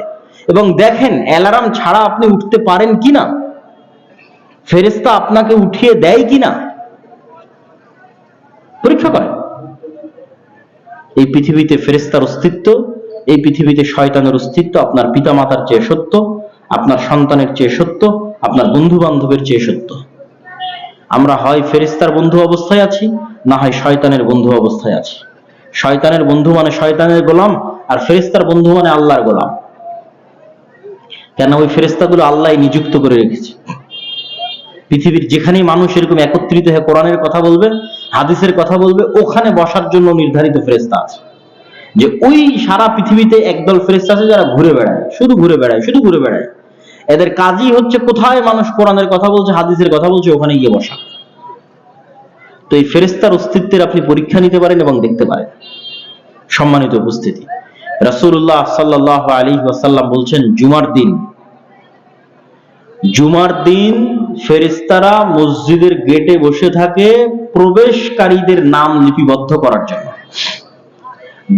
এবং দেখেন অ্যালার্ম ছাড়া আপনি উঠতে পারেন কিনা, ফেরেশতা আপনাকে উঠিয়ে দেয় কিনা, পরীক্ষা করেন। এই পৃথিবীতে ফেরেশতার অস্তিত্ব, এই পৃথিবীতে শয়তানের অস্তিত্ব আপনার পিতামাতার চেয়ে সত্য, আপনার সন্তানের চেয়ে সত্য, আপনার বন্ধু বান্ধবের চেয়ে সত্য। আমরা হয় ফেরেশতার বন্ধু অবস্থায় আছি, না হয় শয়তানের বন্ধু অবস্থায় আছি। শয়তানের বন্ধু মানে শয়তানের গোলাম, আর ফেরেশতার বন্ধু মানে আল্লাহর গোলাম। কেন? ওই ফেরেশতাগুলো আল্লাহ নিযুক্ত করে রেখেছে। পৃথিবীর যেখানেই মানুষ এরকম একত্রিত হয়ে কোরআনের কথা বলবে, হাদিসের কথা বলবে, ওখানে বসার জন্য নির্ধারিত ফেরেশতা আছে। যে ওই সারা পৃথিবীতে একদল ফেরেশতা আছে যারা ঘুরে বেড়ায়, শুধু ঘুরে বেড়ায়, শুধু ঘুরে বেড়ায়। এদের কাজই হচ্ছে কোথায় মানুষ কোরআনের কথা বলছে, হাদিসের কথা বলছে, ওখানে গিয়ে বসা। তো এই ফেরেশতার অস্তিত্বের আপনি পরীক্ষা নিতে পারেন এবং দেখতে পারেন। সম্মানিত উপস্থিতি, রাসূলুল্লাহ সাল্লাল্লাহু আলাইহি ওয়াসাল্লাম বলছেন, জুমার দিন ফেরেশতারা মসজিদের গেটে বসে থাকে প্রবেশকারীদের নাম লিপিবদ্ধ করার জন্য।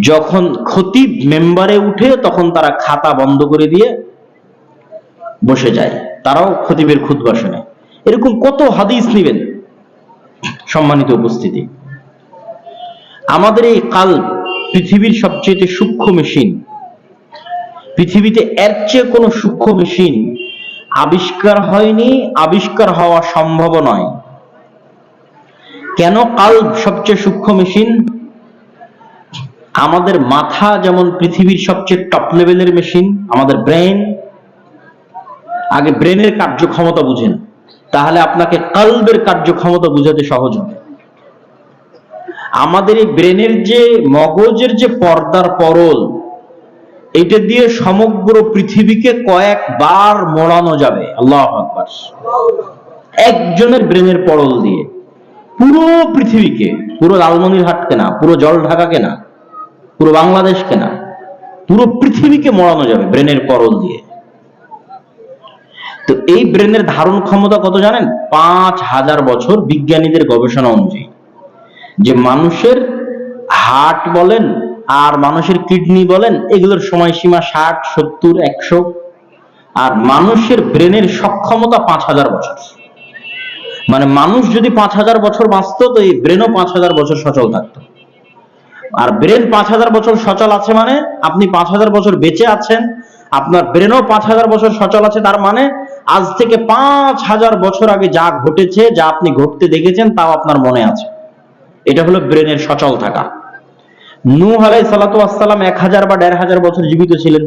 যখন খতিব মেম্বারে উঠে তখন তারা খাতা বন্ধ করে দিয়ে বসে যায়, তারাও খতিবের খুতবা শোনে। এরকম কত হাদিস নিবেন। সম্মানিত উপস্থিতি, আমাদের এই কাল্ব পৃথিবীর সবচেয়ে সূক্ষ্ম মেশিন। পৃথিবীতে এর চেয়ে কোনো সূক্ষ্ম মেশিন আবিষ্কার হয়নি, আবিষ্কার হওয়া সম্ভব নয়। কেন কাল্ব সবচেয়ে সূক্ষ্ম মেশিন? আমাদের মাথা যেমন পৃথিবীর সবচেয়ে টপ লেভেলের মেশিন, আমাদের ব্রেন, আগে ব্রেনের কার্যক্ষমতা বুঝেন, তাহলে আপনাকে কাল্বের কার্যক্ষমতা বুঝাতে সহজ হবে। আমাদের এই ব্রেনের যে মগজের যে পর্দার পরল, এটা দিয়ে সমগ্র পৃথিবীকে কয়েকবার মোড়ানো যাবে। আল্লাহু আকবার। একজনের ব্রেনের পরল দিয়ে পুরো পৃথিবীকে, পুরো লালমনিরহাটকে না, পুরো জলঢাকাকে না, পুরো বাংলাদেশকে না, পুরো পৃথিবীকে মোড়ানো যাবে ব্রেনের পরল দিয়ে। তো এই ব্রেনের ধারণ ক্ষমতা কত জানেন? 5000 বছর। বিজ্ঞানীদের গবেষণা অনুযায়ী যে মানুষের হার্ট বলেন আর মানুষের কিডনি বলেন, এগুলোর সময়সীমা 60, 70, 100, আর মানুষের ব্রেনের সক্ষমতা 5000 বছর। মানে মানুষ যদি 5000 বছর বাঁচত, তো এই ব্রেনও 5000 বছর সচল থাকতো। আর ব্রেন 5000 বছর সচল আছে মানে আপনি 5000 বছর বেঁচে আছেন, আপনার ব্রেনও 5000 বছর সচল আছে। তার মানে আজ থেকে 5000 বছর আগে যা ঘটেছে, যা আপনি ঘটতে দেখেছেন, তাও আপনার মনে আছে। এটা হলো ব্রেনের সচল থাকা। নূহ আলাইহিস সালাতু ওয়াস সালাম 1000 বা 1500 বছর জীবিত ছিলেন।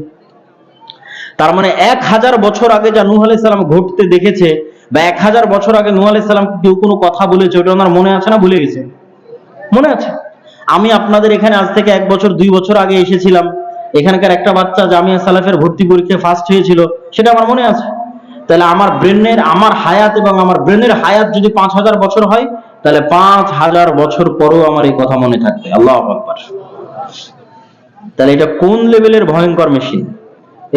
তার মানে 1000 বছর আগে যা নূহ আলাইহিস সালাম ঘটতে দেখেছে, বা 1000 বছর আগে নূহ আলাইহিস সালাম কেউ কোনো কথা বলেছে, ওটা ওনার মনে আছে না ভুলে গেছে? মনে আছে। আমি আপনাদের এখানে আজ থেকে 1 বছর 2 বছর আগে এসেছিলাম, এখানকার একটা বাচ্চা জামিয়া সালাফের ভর্তি পরীক্ষায় ফার্স্ট হয়েছিল, সেটা আমার মনে আছে। তাহলে আমার ব্রেনের, আমার হায়াত এবং আমার ব্রেনের হায়াত যদি 5000 বছর হয়, তাহলে 5000 বছর পরেও আমার এই কথা মনে থাকবে। আল্লাহু আকবার। তাহলে এটা কোন লেভেলের ভয়ঙ্কর মেশিন!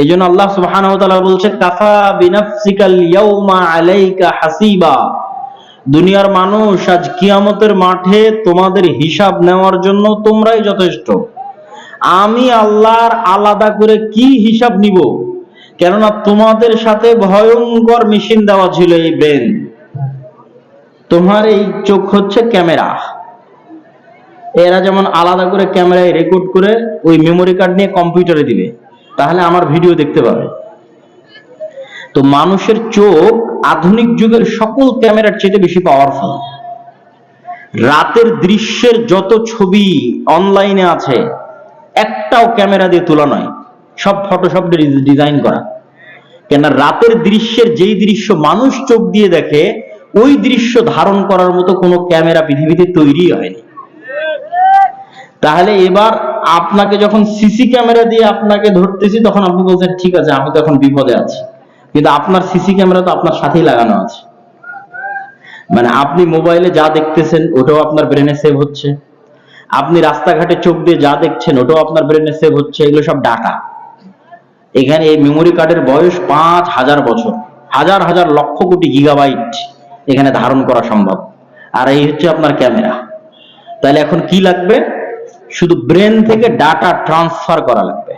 এই জন্য আল্লাহ সুবহানাহু ওয়া তাআলা বলছে, কাফা বিনাফসিকাল ইয়াউমা আলাইকা হাসিবা। দুনিয়ার মানুষ, আজ কিয়ামতের মাঠে তোমাদের হিসাব নেওয়ার জন্য তোমরাই যথেষ্ট। আমি আল্লাহর আলাদা করে কি হিসাব নিব? কেননা তোমাদের সাথে ভয়ঙ্কর মেশিন দেওয়া ছিল এই ব্রেন। তোমার এই চোখ হচ্ছে ক্যামেরা। এরা যেমন আলাদা করে ক্যামেরায় রেকর্ড করে ওই মেমোরি কার্ড নিয়ে কম্পিউটারে দিবে, তাহলে আমার ভিডিও দেখতে পাবে। তো মানুষের চোখ আধুনিক যুগের সকল ক্যামেরার চেয়ে বেশি পাওয়ারফুল। রাতের দৃশ্যের যত ছবি অনলাইনে আছে, একটাও ক্যামেরা দিয়ে তোলা নয়, সব ফটোশপ দিয়ে ডিজাইন করা। কেন? রাতের দৃশ্যের যেই দৃশ্য মানুষ চোখ দিয়ে দেখে, ওই দৃশ্য ধারণ করার মতো কোনো ক্যামেরা পৃথিবীতে তৈরি হয়নি। তাহলে এবার আপনাকে যখন সিসি ক্যামেরা দিয়ে আপনাকে ধরতেছি, তখন আপনি বলছেন ঠিক আছে, আমি তো এখন বিপদে আছি। কিন্তু আপনার সিসি ক্যামেরা তো আপনার সাথেই লাগানো আছে। মানে আপনি মোবাইলে যা দেখতেছেন ওটাও আপনার ব্রেনে সেভ হচ্ছে, আপনি রাস্তাঘাটে চোখ দিয়ে যা দেখছেন ওটাও আপনার ব্রেনে সেভ হচ্ছে। এগুলো সব ডাটা। এখানে এই মেমোরি কার্ডের বয়স 5000 বছর, হাজার হাজার লক্ষ কোটি গিগাবাইট এখানে ধারণ করা সম্ভব। আর এই হচ্ছে আপনার ক্যামেরা। তাহলে এখন কি লাগবে? শুধু ব্রেন থেকে ডাটা ট্রান্সফার করা লাগবে,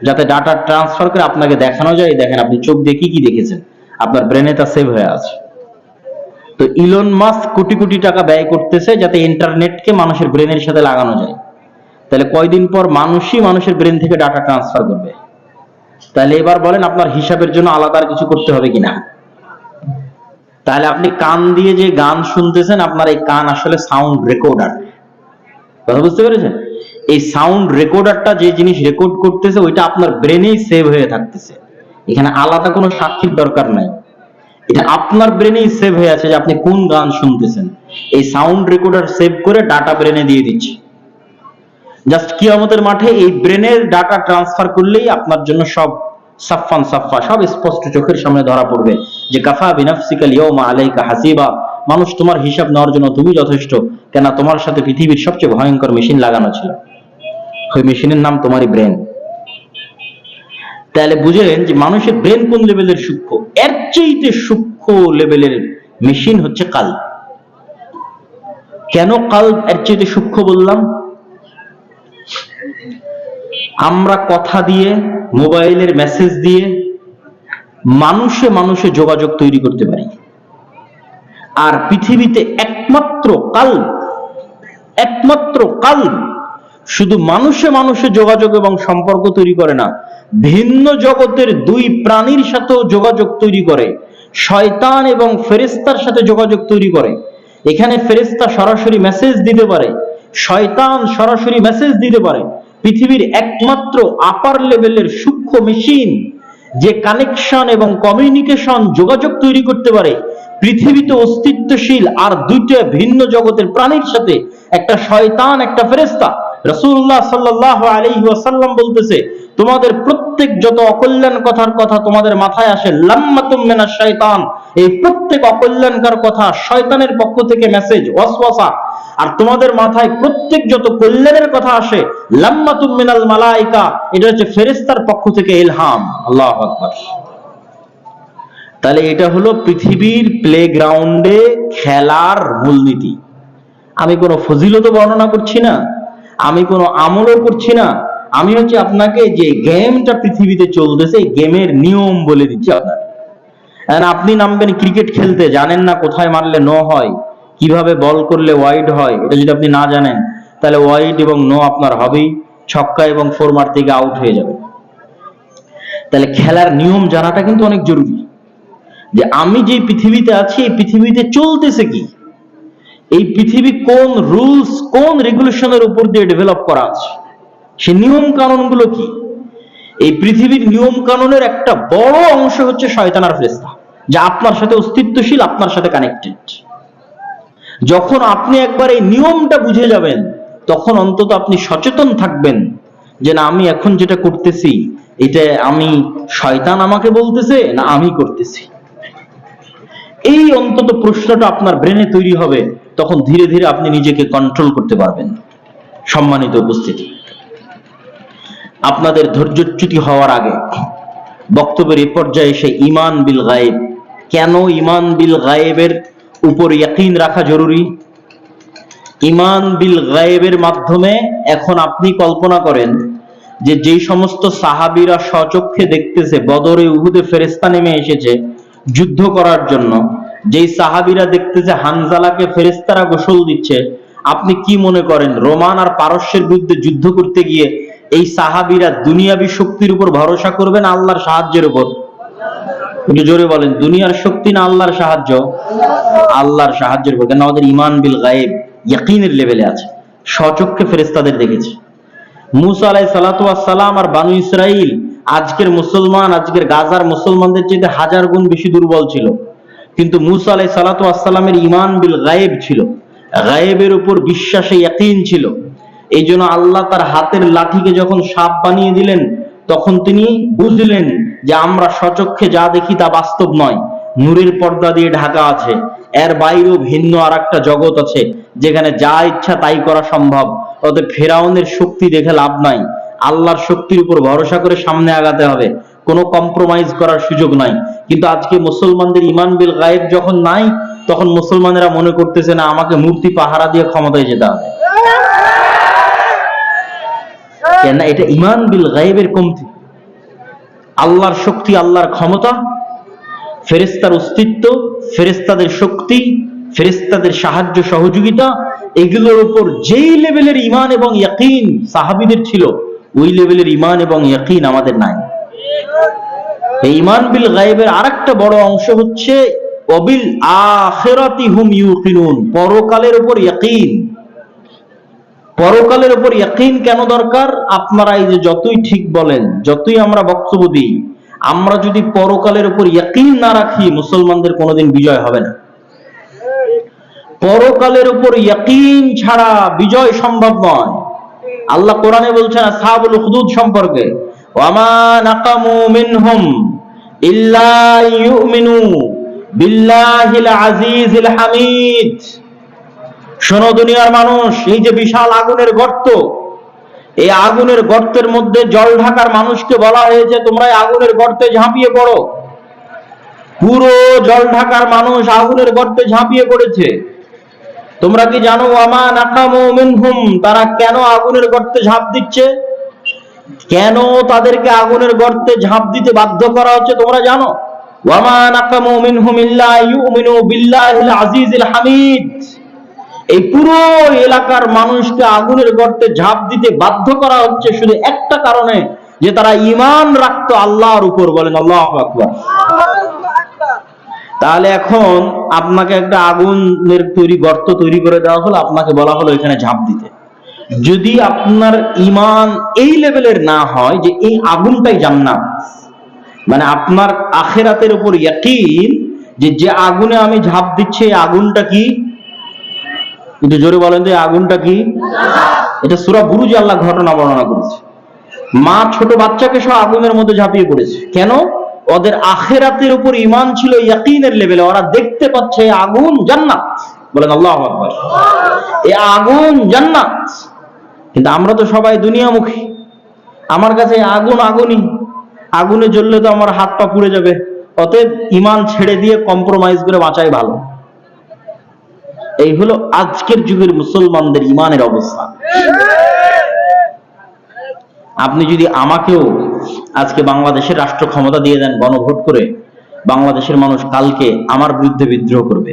যাতে ডাটা ট্রান্সফার করে আপনাকে দেখানো যায়, দেখেন আপনি চোখ দিয়ে কি কি দেখেছেন, আপনার ব্রেনে তা সেভ হয়ে আছে। তো ইলন মাস্ক কোটি কোটি টাকা ব্যয় করতেছে যাতে ইন্টারনেটকে মানুষের ব্রেনের সাথে লাগানো যায়। তাহলে কয়দিন পর মানুষই মানুষের ব্রেন থেকে ডাটা ট্রান্সফার করবে। তাহলে এবার বলেন আপনার হিসাবের জন্য আলাদা কিছু করতে হবে কিনা? তাহলে আপনি কান দিয়ে যে গান শুনতেছেন, আপনার এই কান আসলে সাউন্ড রেকর্ডার। কথা বুঝতে পেরেছেন? এই সাউন্ড রেকর্ডারটা যে জিনিস রেকর্ড করতেছে, ওইটা আপনার ব্রেনেই সেভ হয়ে থাকতেছে। এখানে আলাদা কোনো সাক্ষীর দরকার নাই, এটা আপনার ব্রেনেই সেভ হয়ে আছে যে আপনি কোন গান শুনতেছেন। এই সাউন্ড রেকর্ডার সেভ করে ডাটা ব্রেনে দিয়ে দিচ্ছে। জাস্ট কিয়ামতের মাঠে এই ব্রেনের ডাটা ট্রান্সফার করলেই আপনার জন্য সব সাফফান সাফফা, সব স্পষ্ট চোখের সামনে ধরা পড়বে যে কাফা বিনাফসিকাল ইয়াউমা আলাইকা হাসিবা, মানুষ তোমার হিসাব নেওয়ার জন্য তুমি যথেষ্ট। কেন? তোমার সাথে পৃথিবীর সবচেয়ে ভয়ঙ্কর মেশিন লাগানো ছিল, ওই মেশিনের নাম তোমারই ব্রেন। তাহলে বুঝলেন যে মানুষের ব্রেন কোন লেভেলের সূক্ষ্ম। এর চাইতে সূক্ষ্ম লেভেলের মেশিন হচ্ছে কাল্ব। কেন কাল্ব এর চাইতে সূক্ষ্ম বললাম? আমরা কথা দিয়ে, মোবাইলের মেসেজ দিয়ে মানুষে মানুষে যোগাযোগ তৈরি করতে পারি, আর পৃথিবীতে একমাত্র কাল্ব শুধু মানুষে মানুষে যোগাযোগ এবং সম্পর্ক তৈরি করে না, ভিন্ন জগতের দুই প্রাণীর সাথেও যোগাযোগ তৈরি করে, শয়তান এবং ফেরেশতার সাথে যোগাযোগ তৈরি করে। এখানে ফেরেশতা সরাসরি মেসেজ দিতে পারে, শয়তান সরাসরি মেসেজ দিতে পারে। পৃথিবীর একমাত্র আপার লেভেলের সূক্ষ্ম মেশিন যে কানেকশন এবং কমিউনিকেশন, যোগাযোগ তৈরি করতে পারে পৃথিবীতে অস্তিত্বশীল আর দুইটা ভিন্ন জগতের প্রাণীর সাথে, একটা শয়তান, একটা ফেরেশতা। রাসূলুল্লাহ সাল্লাল্লাহু আলাইহি ওয়াসাল্লাম বলতেছে, তোমাদের প্রত্যেক যত অকল্যাণ কথার কথা তোমাদের মাথায় আসে, লাম্মাতুম মিনাশ শয়তান, এই প্রত্যেক অকল্যাণকার কথা শয়তানের পক্ষ থেকে মেসেজ, ওয়াসওয়াসা। আর তোমাদের মাথায় প্রত্যেক যত কল্যাণের কথা আসে, লাম্মাতুম মিনাল মালায়েকা, এটা হচ্ছে ফেরেশতার পক্ষ থেকে ইলহাম। আল্লাহু আকবার। তাহলে এটা হলো পৃথিবীর প্লেগ্রাউন্ডে খেলার মূলনীতি। আমি কোনো ফজিলত বর্ণনা করছি না, আমি কোনো আমলও করছি না, আমি হচ্ছে আপনাকে যে গেমটা পৃথিবীতে চলতেছে এই গেমের নিয়ম বলে দিচ্ছি আপনাকে। আপনি নামবেন ক্রিকেট খেলতে, জানেন না কোথায় মারলে নো হয়, কিভাবে বল করলে ওয়াইড হয়, এটা যদি আপনি না জানেন তাহলে ওয়াইড এবং নো আপনার হবেই, ছক্কা এবং ফোর মারতে গিয়ে আউট হয়ে যাবে। তাহলে খেলার নিয়ম জানাটা কিন্তু অনেক জরুরি, যে আমি যে পৃথিবীতে আছি এই পৃথিবীতে চলতেছে কি, এই পৃথিবী কোন রুলস, কোন রেগুলেশনের উপর দিয়ে ডেভেলপ করা আছে, সে নিয়ম কানুন গুলো কি। এই পৃথিবীর নিয়ম কানুনের একটা বড় অংশ হচ্ছে শয়তান আর ফেরেশতা, যা আপনার সাথে অস্তিত্বশীল, আপনার সাথে কানেক্টেড। যখন আপনি একবার এই নিয়মটা বুঝে যাবেন, তখন অন্তত আপনি সচেতন থাকবেন যে না, আমি এখন যেটা করতেছি এটা আমি, শয়তান আমাকে বলতেছে না আমি করতেছি। এই অন্তত প্রশ্নটা আপনার ব্রেনে তৈরি হবে, তখন ধীরে ধীরে আপনি নিজেকে কন্ট্রোল করতে পারবেন। সম্মানিত উপস্থিতি, আপনাদের ধৈর্যচ্যুতি হওয়ার আগে বক্তব্যের এ পর্যায়ে এসে ঈমান বিল গায়েব, কেন ঈমান বিল গায়েবের উপর ইয়াকিন রাখা জরুরি। ঈমান বিল গায়েবের মাধ্যমে এখন আপনি কল্পনা করেন যে যেই সমস্ত সাহাবীরা স্বচক্ষে দেখতেছে বদরে উহুদে ফেরেশতা নেমে এসেছে যুদ্ধ করার জন্য, যেই সাহাবীরা দেখতেছে হানজালাকে ফেরেশতারা গোসল দিচ্ছে, আপনি কি মনে করেন রোমান আর পারস্যের বিরুদ্ধে যুদ্ধ করতে গিয়ে এই সাহাবীরা দুনিয়াবী শক্তির উপর ভরসা করবেন আল্লাহর সাহায্যের উপর? একটু জোরে বলেন, দুনিয়ার শক্তি না আল্লাহর সাহায্য? আল্লাহর সাহায্যের উপর। কেন? আমাদের ঈমান বিল গায়েব, ইয়াকিনের লেভেলে আছে, স্বচক্ষে ফেরেশতাদের দেখেছে। মুসা আলাইহিস সালাতু ওয়াস সালাম আর বানু ইসরাইল আজকের মুসলমান, আজকের গাজার মুসলমানদের চেয়ে হাজার গুণ বেশি দুর্বল ছিল, কিন্তু মুসা আলাইহিস সালাতু ওয়াস সালামের ঈমান বিল গায়েব ছিল, গায়েবের উপর বিশ্বাসে ইয়াকিন ছিল। এই জন্য আল্লাহ তার হাতের লাঠিকে যখন সাপ বানিয়ে দিলেন, তখন তিনি বুঝলেন যে আমরা স্বচক্ষে যা দেখি তা বাস্তব নয়, নূরের পর্দা দিয়ে ঢাকা আছে, এর বাইরেও ভিন্ন আর একটা জগৎ আছে যেখানে যা ইচ্ছা তাই করা সম্ভব। অতএব ফেরাউনের শক্তি দেখে লাভ নাই, আল্লাহর শক্তির উপর ভরসা করে সামনে আগাতে হবে, কোনো কম্প্রোমাইজ করার সুযোগ নাই। কিন্তু আজকে মুসলমানদের ঈমান বিল গায়েব যখন নাই, তখন মুসলমানেরা মনে করতেছে না আমাকে মূর্তি পাহারা দিয়ে ক্ষমতায় যেতে হবে। কেন? এটা ঈমান বিল গায়েবের কমতি। আল্লাহর শক্তি, আল্লাহর ক্ষমতা, ফেরেশতার অস্তিত্ব, ফেরেশতাদের শক্তি, ফেরেশতাদের সাহায্য সহযোগিতা, এগুলোর উপর যেই লেভেলের ঈমান এবং ইয়াকিন সাহাবীদের ছিল, ওই লেভেলের ঈমান এবং ইয়াকিন আমাদের নাই। এই ঈমান বিল গায়েবের আরেকটা বড় অংশ হচ্ছে ওয়াবিল আখিরাতি হুম ইউকিনুন, পরকালের উপর ইয়াকিন। পরকালের উপর ইয়াকিন কেন দরকার? আপনারা এই যে যতই ঠিক বলেন, যতই আমরা বক্তব্য দিই, আমরা যদি পরকালের উপর ইয়াকিন না রাখি, মুসলমানদের কোনোদিন বিজয় হবে না। পরকালের উপর ইয়াকিন ছাড়া বিজয় সম্ভব নয়। আল্লাহ কোরআনে বলছেন আসহাবুল উখদুদ সম্পর্কে, ওয়ামা নাকামু মিনহুম ইল্লা ইউমিনু বিল্লাহিল আজিজিল হামিদ। শোনো দুনিয়ার মানুষ, এই যে বিশাল আগুনের গর্ত, এই আগুনের গর্তের মধ্যে জল ঢাকার মানুষকে বলা হয়েছে তোমরা এই আগুনের গর্তে ঝাঁপিয়ে পড়ো। পুরো জল ঢাকার মানুষ আগুনের গর্তে ঝাঁপিয়ে পড়েছে। তোমরা কি জানো ওয়ামা নাকামু মিনহুম, তারা কেন আগুনের গর্তে ঝাঁপ দিচ্ছে? কেন তাদেরকে আগুনের গর্তে ঝাঁপ দিতে বাধ্য করা হচ্ছে তোমরা জানো? ওয়ামা নাকামু মিনহুম ইল্লা ইউমিনু বিল্লাহিল আজিজিল হামিদ। এই পুরো এলাকার মানুষকে আগুনের গর্তে ঝাঁপ দিতে বাধ্য করা হচ্ছে শুধু একটা কারণে, যে তারা ঈমান রাখতো আল্লাহর উপর। বলেন আল্লাহু আকবার। তাহলে এখন আপনাকে একটা আগুনের গর্ত তৈরি করে দেওয়া হলো, আপনাকে বলা হলো এখানে ঝাঁপ দিতে। যদি আপনার ঈমান এই লেভেলের না হয় যে এই আগুনটাই জান্নাত, মানে আপনার আখিরাতের উপর ইয়াকিন যে আগুনে আমি ঝাঁপ দিচ্ছি এই আগুনটা কি, একটু জোরে বলেন যে আগুনটা কি? এটা সূরা বুরুজে আল্লাহ ঘটনা বর্ণনা করেছে। মা ছোট বাচ্চাকে সহ আগুনের মধ্যে ঝাঁপিয়ে পড়েছে। কেন? ওদের আখিরাতের উপর ঈমান ছিল ইয়াকিনের লেভেলে, ওরা দেখতে পাচ্ছে আগুন জান্নাত। বলেন আল্লাহু আকবার। এই আগুন জান্নাত। কিন্তু আমরা তো সবাই দুনিয়ামুখী। আমার কাছে আগুন আগুনই, আগুনে জ্বললে তো আমার হাত পা পুড়ে যাবে, অতএব ঈমান ছেড়ে দিয়ে কম্প্রোমাইজ করে বাঁচাই ভালো। এই হলো আজকের যুগের মুসলমানদের ঈমানের অবস্থা। আপনি যদি আমাকেও আজকে বাংলাদেশের রাষ্ট্র ক্ষমতা দিয়ে দেন গণভোট করে, বাংলাদেশের মানুষ কালকে আমার বিরুদ্ধে বিদ্রোহ করবে।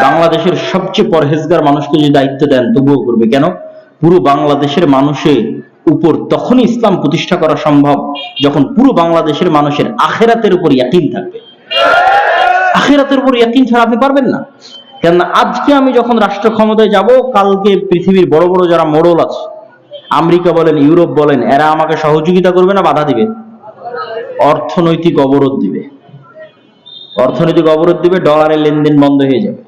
বাংলাদেশের সবচেয়ে পরহেজগার মানুষকে যদি দায়িত্ব দেন তবুও করবে। কেন? পুরো বাংলাদেশের মানুষের উপর তখনই ইসলাম প্রতিষ্ঠা করা সম্ভব যখন পুরো বাংলাদেশের মানুষের আখিরাতের উপর ইয়াকিন থাকবে। আখিরাতের উপর ইয়াকিন ছাড়া আপনি পারবেন না। কেননা আজকে আমি যখন রাষ্ট্র ক্ষমতায় যাব, কালকে পৃথিবীর বড় বড় যারা মোড়ল আছে, আমেরিকা বলেন, ইউরোপ বলেন, এরা আমাকে সহযোগিতা করবে না বাধা দিবে? অর্থনৈতিক অবরোধ দিবে। অর্থনৈতিক অবরোধ দিবে, ডলারের লেনদেন বন্ধ হয়ে যাবে,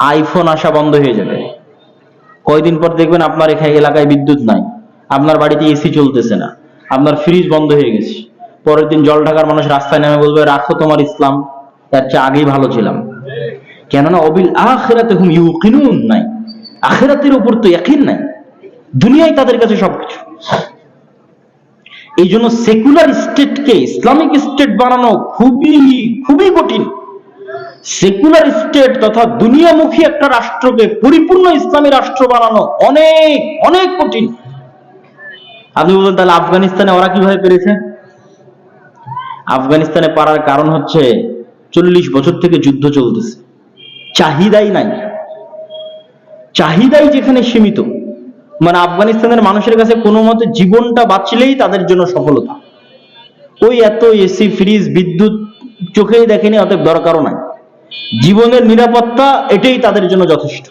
আইফোন আসা বন্ধ হয়ে যাবে। কয়দিন পর দেখবেন আপনার এখানে এলাকায় বিদ্যুৎ নাই, আপনার বাড়িতে এসি চলতেছে না, আপনার ফ্রিজ বন্ধ হয়ে গেছে। পরের দিন জল ঢাকার মানুষ রাস্তায় নেমে বলবে রাখো তোমার ইসলাম, তার চেয়ে আগেই ভালো ছিলাম। কেননা অবিল আখিরাতে হুম ইউকিনুন নাই, আখিরাতের উপর তো ইয়াকিন নাই, দুনিয়ায় তাদের কাছে সবকিছু। এই জন্য সেকুলার স্টেটকে ইসলামিক স্টেট বানানো খুবই খুবই কঠিন। সেকুলার স্টেট তথা দুনিয়ামুখী একটা রাষ্ট্রকে পরিপূর্ণ ইসলামী রাষ্ট্র বানানো অনেক অনেক কঠিন। আপনি বলবেন তাহলে আফগানিস্তানে ওরা কিভাবে পেরেছে? আফগানিস্তানে পারার কারণ হচ্ছে 40 বছর থেকে যুদ্ধ চলতেছে, চাহিদাই নাই। চাহিদাই যেখানে সীমিত, মানে আফগানিস্তানের মানুষের কাছে কোনো মতে জীবনটা বাঁচলেই তাদের জন্য সফলতা। ওই এত এসি ফ্রিজ বিদ্যুৎ চোখেই দেখেনি, অতএব দরকারও নাই। জীবনের নিরাপত্তা এটাই তাদের জন্য যথেষ্ট।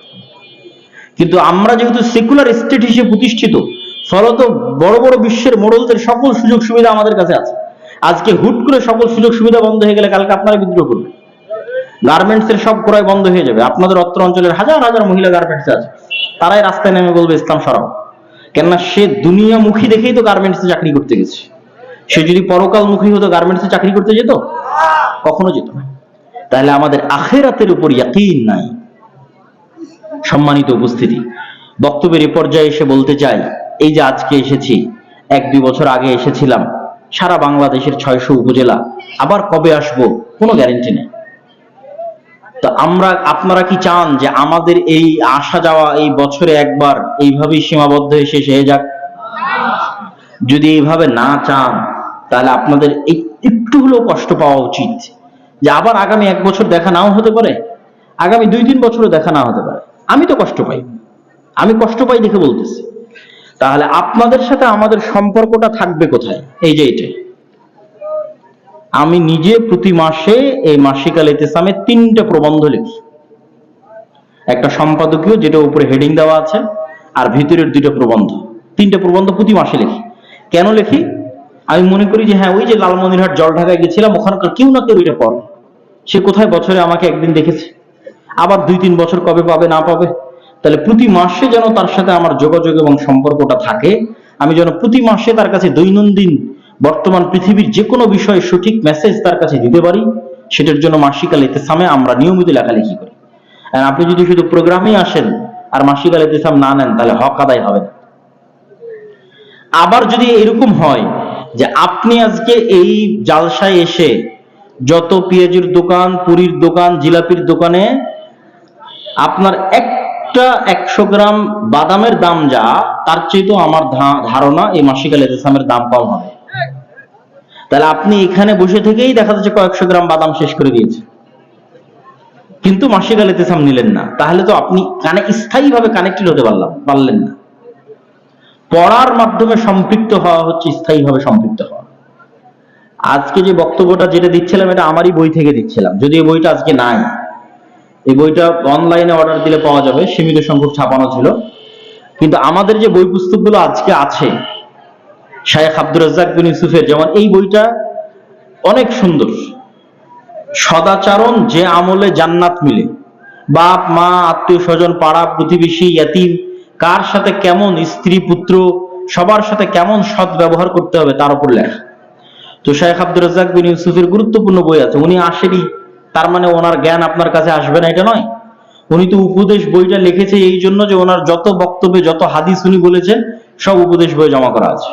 কিন্তু আমরা যেহেতু সেকুলার স্টেট হিসেবে প্রতিষ্ঠিত, ফলত বড় বড় বিশ্বের মোড়লদের সকল সুযোগ সুবিধা আমাদের কাছে আছে। আজকে হুট করে সকল সুযোগ সুবিধা বন্ধ হয়ে গেলে কালকে আপনারা বিদ্রোহ করবেন। গার্মেন্টস এর সব ক্রয় বন্ধ হয়ে যাবে। আপনাদের অত্র অঞ্চলের হাজার হাজার মহিলা গার্মেন্টস আছে, তারাই রাস্তায় নেমে বলবে ইসলাম সরাও। কেননা সে দুনিয়ামুখী দেখেই তো গার্মেন্টসে চাকরি করতে গেছে। সে যদি পরকালমুখী হতো গার্মেন্টসে চাকরি করতে যেত? কখনো যেত না। তাহলে আমাদের আখিরাতের উপর ইয়াকিন নাই। সম্মানিত উপস্থিতি, বক্তব্যের এই পর্যায়ে এসে বলতে চাই, এই যে আজকে এসেছি, 1-2 বছর আগে এসেছিলাম, সারা বাংলাদেশের 600 উপজেলা, আবার কবে আসবো কোনো গ্যারেন্টি নেই। তো আপনারা কি চান যে আমাদের এই আসা যাওয়া এই বছরে একবার এইভাবেই সীমাবদ্ধ হয়ে শেষ হয়ে যাক? যদি এইভাবে না চান, তাহলে আপনাদের একটু হলেও কষ্ট পাওয়া উচিত যে আবার আগামী 1 বছর দেখা নাও হতে পারে, আগামী 2-3 বছরও দেখা না হতে পারে। আমি তো কষ্ট পাই, আমি কষ্ট পাই দেখে বলতেছি। তাহলে আপনাদের সাথে আমাদের সম্পর্কটা থাকবে কোথায়? এই যে এটা, আমি নিজে প্রতি মাসে এই মাসিক আল ইতিসামে 3টা প্রবন্ধ লিখি। একটা সম্পাদকীয় যেটা উপরে হেডিং দেওয়া আছে, আর ভিতরের 2টা প্রবন্ধ। 3টে প্রবন্ধ প্রতি মাসে লিখি। কেন লিখি? আমি মনে করি যে হ্যাঁ, ওই যে লালমনিরহাট জল ঢাকায় গেছিলাম, ওখানকার কেউ না কেউ এটা পড়ে। সে কোথায় বছরে আমাকে একদিন দেখেছে, আবার 2-3 বছর কবে পাবে না পাবে, তাহলে প্রতি মাসে যেন তার সাথে আমার যোগাযোগ এবং সম্পর্কটা থাকে। আমি যেন প্রতি মাসে তার কাছে দৈনন্দিন বর্তমান পৃথিবীর যে কোনো বিষয়ে সঠিক মেসেজ তার কাছে দিতে পারি, সেটার জন্য মাসিক আল ইতিসামে আমরা নিয়মিত লেখালেখি করি। আর আপনি যদি শুধু প্রোগ্রামে আসেন আর মাসিক আল ইতিসাম না নেন, তাহলে হক আদায় হবে না। আবার যদি এরকম হয় যে আপনি আজকে এই জালসায় এসে যত পেঁয়াজের দোকান, পুরীর দোকান, জিলাপির দোকানে আপনার একটা 100 গ্রাম বাদামের দাম যা, তার চেয়ে আমার ধারণা এই মাসিক আল ইতিসামের দাম কম হবে। তাহলে আপনি এখানে বসে থেকেই দেখা যাচ্ছে কয়েকশো গ্রাম বাদাম শেষ করে দিয়েছে, কিন্তু মাসিক আল ইতিসাম নিলেন না। তাহলে তো আপনি স্থায়ীভাবে কানেক্টেড হতে পারলেন না। পড়ার মাধ্যমে সম্পৃক্ত হওয়া হচ্ছে স্থায়ীভাবে সম্পৃক্ত হওয়া। আজকে যে বক্তব্যটা যেটা দিচ্ছিলাম, এটা আমারই বই থেকে দিচ্ছিলাম, যদি এই বইটা আজকে নাই। এই বইটা অনলাইনে অর্ডার দিলে পাওয়া যাবে, সীমিত সংখ্যক ছাপানো ছিল। কিন্তু আমাদের যে বই পুস্তকগুলো আজকে আছে শায়েখ আব্দুর রাজ্জাক বিন ইউসুফের, যেমন এই বইটা অনেক সুন্দর। সদাচরণ যে আমলে জান্নাত মিলে, বাপ মা, আত্মীয় স্বজন, পাড়া প্রতিবেশী, ইয়াতীম, কার সাথে কেমন, স্ত্রী পুত্র, সবার সাথে কেমন সৎ ব্যবহার করতে হবে, তার উপর লেখা। তো শায়েখ আব্দুর রাজ্জাক বিন ইউসুফের গুরুত্বপূর্ণ বই আছে। উনি আসেনি তার মানে ওনার জ্ঞান আপনার কাছে আসবে না, এটা নয়। উনি তো উপদেশ বইটা লিখেছে এই জন্য যে ওনার যত বক্তব্যে যত হাদিস উনি বলেছেন সব উপদেশ বই জমা করা আছে।